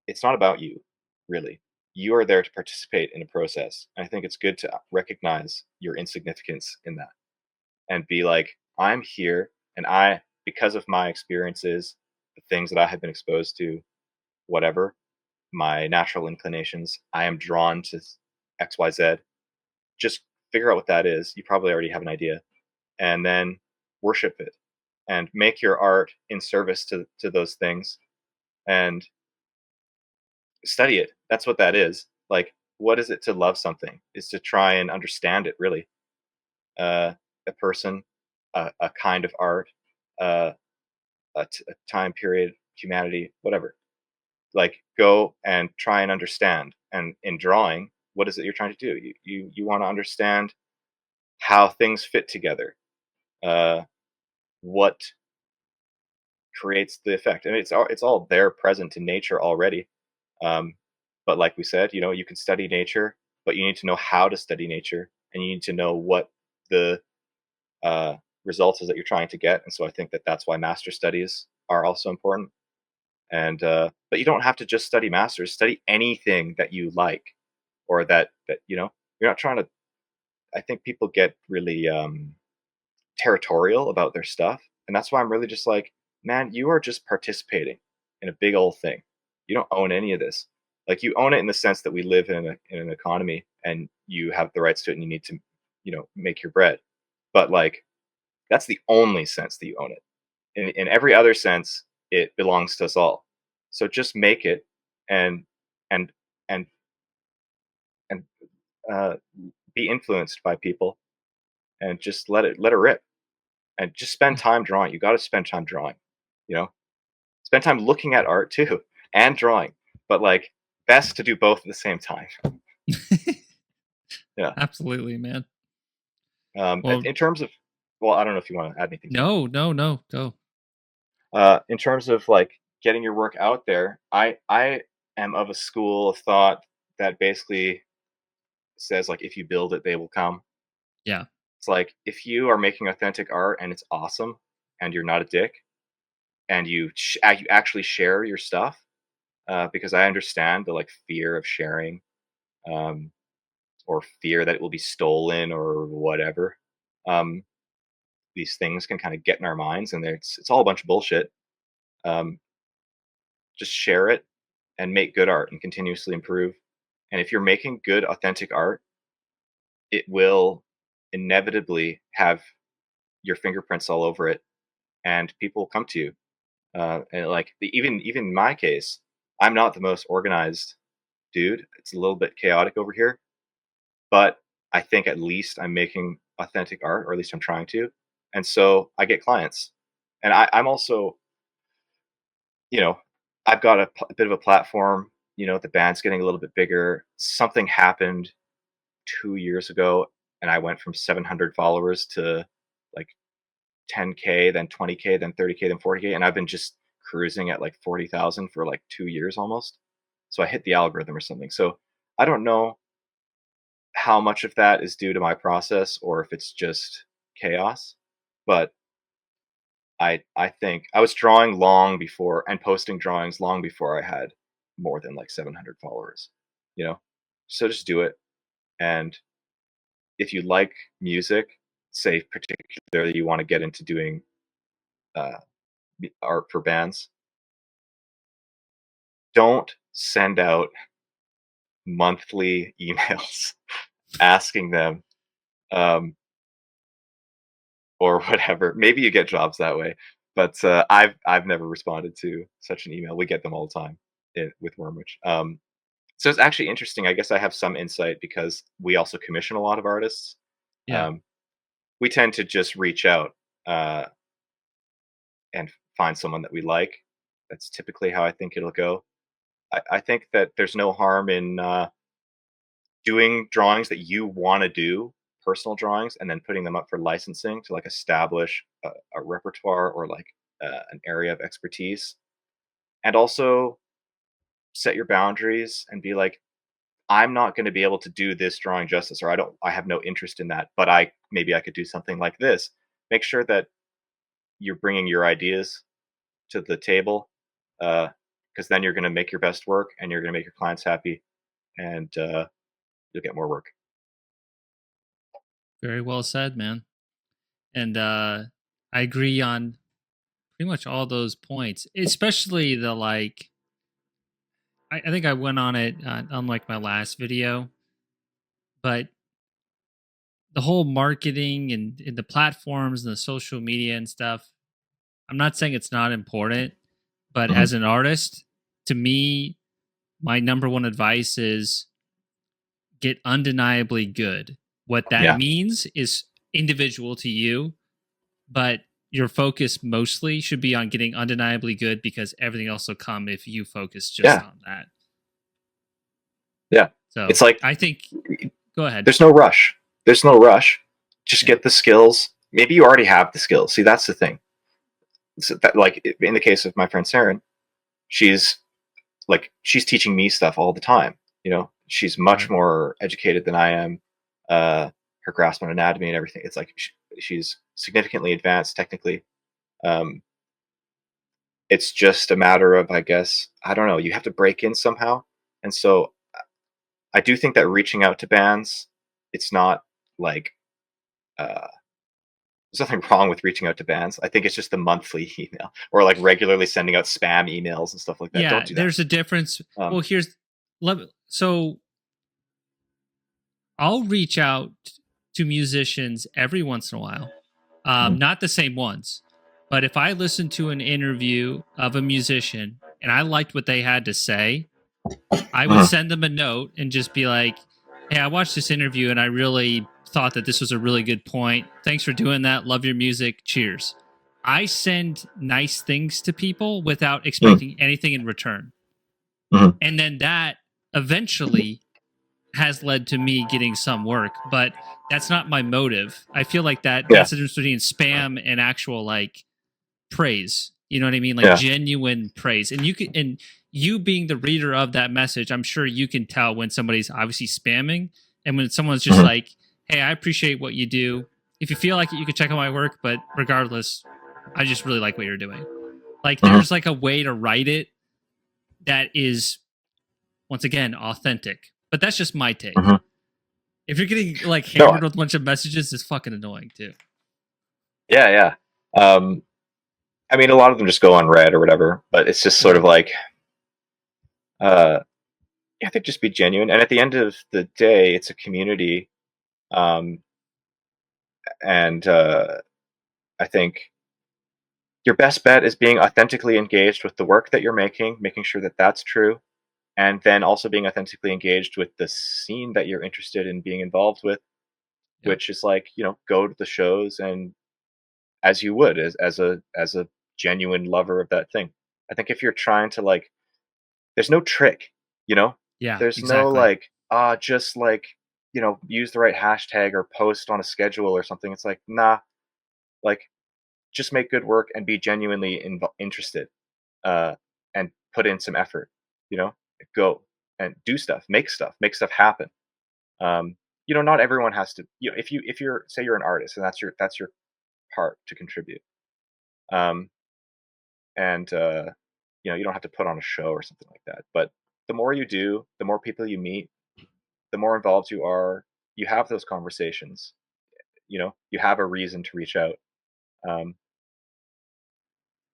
it's not about you, really. You are there to participate in a process. And I think it's good to recognize your insignificance in that, and be like, I'm here, and because of my experiences, the things that I have been exposed to, whatever, my natural inclinations, I am drawn to XYZ. Just figure out what that is. You probably already have an idea, and then worship it and make your art in service to those things, and study it. That's what that is. Like, what is it to love something? Is to try and understand it, really. A person, a kind of art, uh, a time period, humanity, whatever. Like, go and try and understand. And in drawing, what is it you're trying to do? You want to understand how things fit together. Uh, what creates the effect? And it's all there, present in nature already. Um, but like we said, you can study nature, but you need to know how to study nature, and you need to know what the uh, results is that you're trying to get. And so I think that that's why master studies are also important. And but you don't have to just study masters. Study anything that you like, or that you're not trying to. I think people get really territorial about their stuff. And that's why I'm really just like, man, you are just participating in a big old thing. You don't own any of this. Like, you own it in the sense that we live in an economy and you have the rights to it and you need to, make your bread. But like, that's the only sense that you own it. In every other sense, it belongs to us all. So just make it and and and and uh, be influenced by people and just let it rip and just spend time drawing. You got to spend time drawing. You know, spend time looking at art too and drawing. But like, best to do both at the same time. Yeah. Absolutely, man. In Well, in terms of, well, I don't know if you want to add anything to that. no, no, no, go. In terms of like getting your work out there, I am of a school of thought that basically says like, if you build it, they will come. Yeah. It's like, if you are making authentic art and it's awesome, and you're not a dick, and you actually share your stuff, because I understand the like fear of sharing, um, or fear that it will be stolen or whatever. Um, these things can kind of get in our minds, and it's all a bunch of bullshit. Um, just share it and make good art and continuously improve. And if you're making good, authentic art, it will inevitably have your fingerprints all over it, and people will come to you. And like, even in my case, I'm not the most organized dude. It's a little bit chaotic over here, but I think at least I'm making authentic art, or at least I'm trying to. And so I get clients, and I'm also, you know, I've got a bit of a platform. The band's getting a little bit bigger. Something happened 2 years ago, and I went from 700 followers to like 10K, then 20K, then 30K, then 40K, and I've been just cruising at like 40,000 for like 2 years almost. So I hit the algorithm or something. So I don't know how much of that is due to my process or if it's just chaos, but I think I was drawing long before and posting drawings long before I had more than like 700 followers. You know, so just do it. And if you like music, say particularly you want to get into doing uh, art for bands, don't send out monthly emails asking them, um, or whatever. Maybe you get jobs that way, but I've never responded to such an email. We get them all the time with Wormwitch. So it's actually interesting. I guess I have some insight because we also commission a lot of artists. Yeah. Um, we tend to just reach out, uh, and find someone that we like. That's typically how I think it'll go. I think that there's no harm in doing drawings that you want to do, personal drawings, and then putting them up for licensing to like establish a repertoire or like an area of expertise. And also set your boundaries and be like, I'm not going to be able to do this drawing justice, or I have no interest in that, but maybe I could do something like this. Make sure that you're bringing your ideas to the table, because then you're going to make your best work and you're going to make your clients happy, and you'll get more work. Very well said, man. And I agree on pretty much all those points, especially the like. I think I went on it on like my last video, but the whole marketing and the platforms and the social media and stuff. I'm not saying it's not important, but Hmm. as an artist, to me, my number one advice is get undeniably good. What that Yeah, means is individual to you, but your focus mostly should be on getting undeniably good because everything else will come if you focus just yeah, on that. yeah. So It's like, I think, go ahead. there's no rush. There's no rush. Just Yeah. get the skills. Maybe you already have the skills. See, that's the thing. So that, like in the case of my friend Saren, she's she's teaching me stuff all the time. She's much Right. more educated than I am. Her grasp on anatomy and everything. It's like she's significantly advanced technically. Um, it's just a matter of, I guess, I don't know. You have to break in somehow, and so I do think that reaching out to bands, it's not like, uh, There's nothing wrong with reaching out to bands. I think it's just the monthly email or like regularly sending out spam emails and stuff like that. Don't Yeah, do that. there's a difference. Um, Well, so I'll reach out to musicians every once in a while. mhm, Not the same ones, but if I listen to an interview of a musician and I liked what they had to say, I would mhm, send them a note and just be like, "Hey, I watched this interview and I really thought that this was a really good point. Thanks for doing that. Love your music. Cheers." I send nice things to people without mhm, expecting anything in return. mhm. And then that eventually has led to me getting some work, but that's not my motive. I feel like Yeah, that's the difference between spam and actual like praise. You know what I mean? Like yeah, genuine praise. And you being the reader of that message, I'm sure you can tell when somebody's obviously spamming and when someone's just mhm, like, "Hey, I appreciate what you do. If you feel like it, you can check out my work, but regardless, I just really like what you're doing." Like mhm, there's like a way to write it that is once again authentic. But that's just my take. mhm. If you're getting like No, hammered with a bunch of messages, it's fucking annoying too. yeah, yeah. I mean, a lot of them just go unread or whatever, but it's just sort Yeah, of like, uh, I think just be genuine. And at the end of the day, it's a community. Um, and I think your best bet is being authentically engaged with the work that you're making sure that that's true, and then also being authentically engaged with the scene that you're interested in being involved with, yeah, which is like, go to the shows and as you would as a genuine lover of that thing. I think if you're trying to like, there's no trick, you know? yeah, There's no exactly. like, just like, use the right hashtag or post on a schedule or something. It's like, nah, like just make good work and be genuinely interested, uh, and put in some effort, you know, go and do stuff, make stuff happen. Um, not everyone has to, if you're, say you're an artist and that's your part to contribute. Um, and you don't have to put on a show or something like that, but the more you do, the more people you meet, the more involved you are, you have those conversations, you have a reason to reach out, um,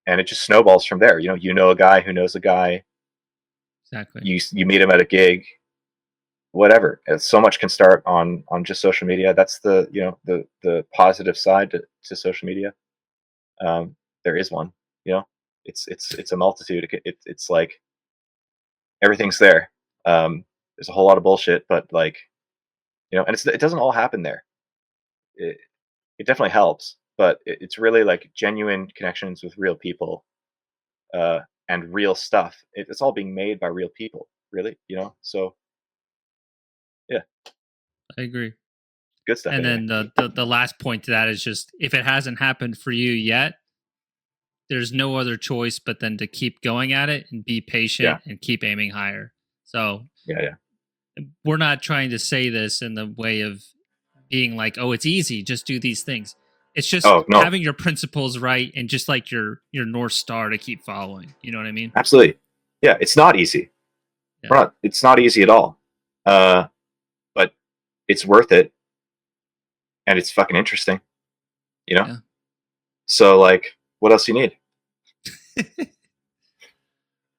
and it just snowballs from there. A guy who knows a guy, Exactly. you meet him at a gig, whatever. So much can start on just social media. That's the positive side to social media. There is one, you know it's a multitude. It's like everything's there. There's a whole lot of bullshit, but like, and it doesn't all happen there. It definitely helps, but it's really like genuine connections with real people, uh, and real stuff. It's all being made by real people, really. So yeah, I agree. good stuff And anyway. then the last point to that is just if it hasn't happened for you yet, there's no other choice but then to keep going at it and be Yeah, patient and keep aiming higher. So yeah, yeah. we're not trying to say this in the way of being like, "Oh, it's easy, just do these things." It's just Oh no, having your principles right and just like your north star to keep following. You know what I mean? absolutely. Yeah, it's not easy. Yeah. It's not easy at all. Uh, but it's worth it, and it's fucking interesting. You know. Yeah. So like, what else you need?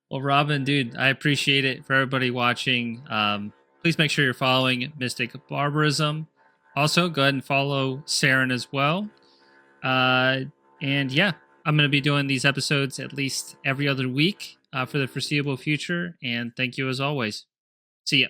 Well, Robin, dude, I appreciate it for everybody watching. Please make sure you're following Mystic Barbarism. Also, go ahead and follow Saren as well. Uh, and yeah, I'm going to be doing these episodes at least every other week for the foreseeable future. And thank you as always. See ya.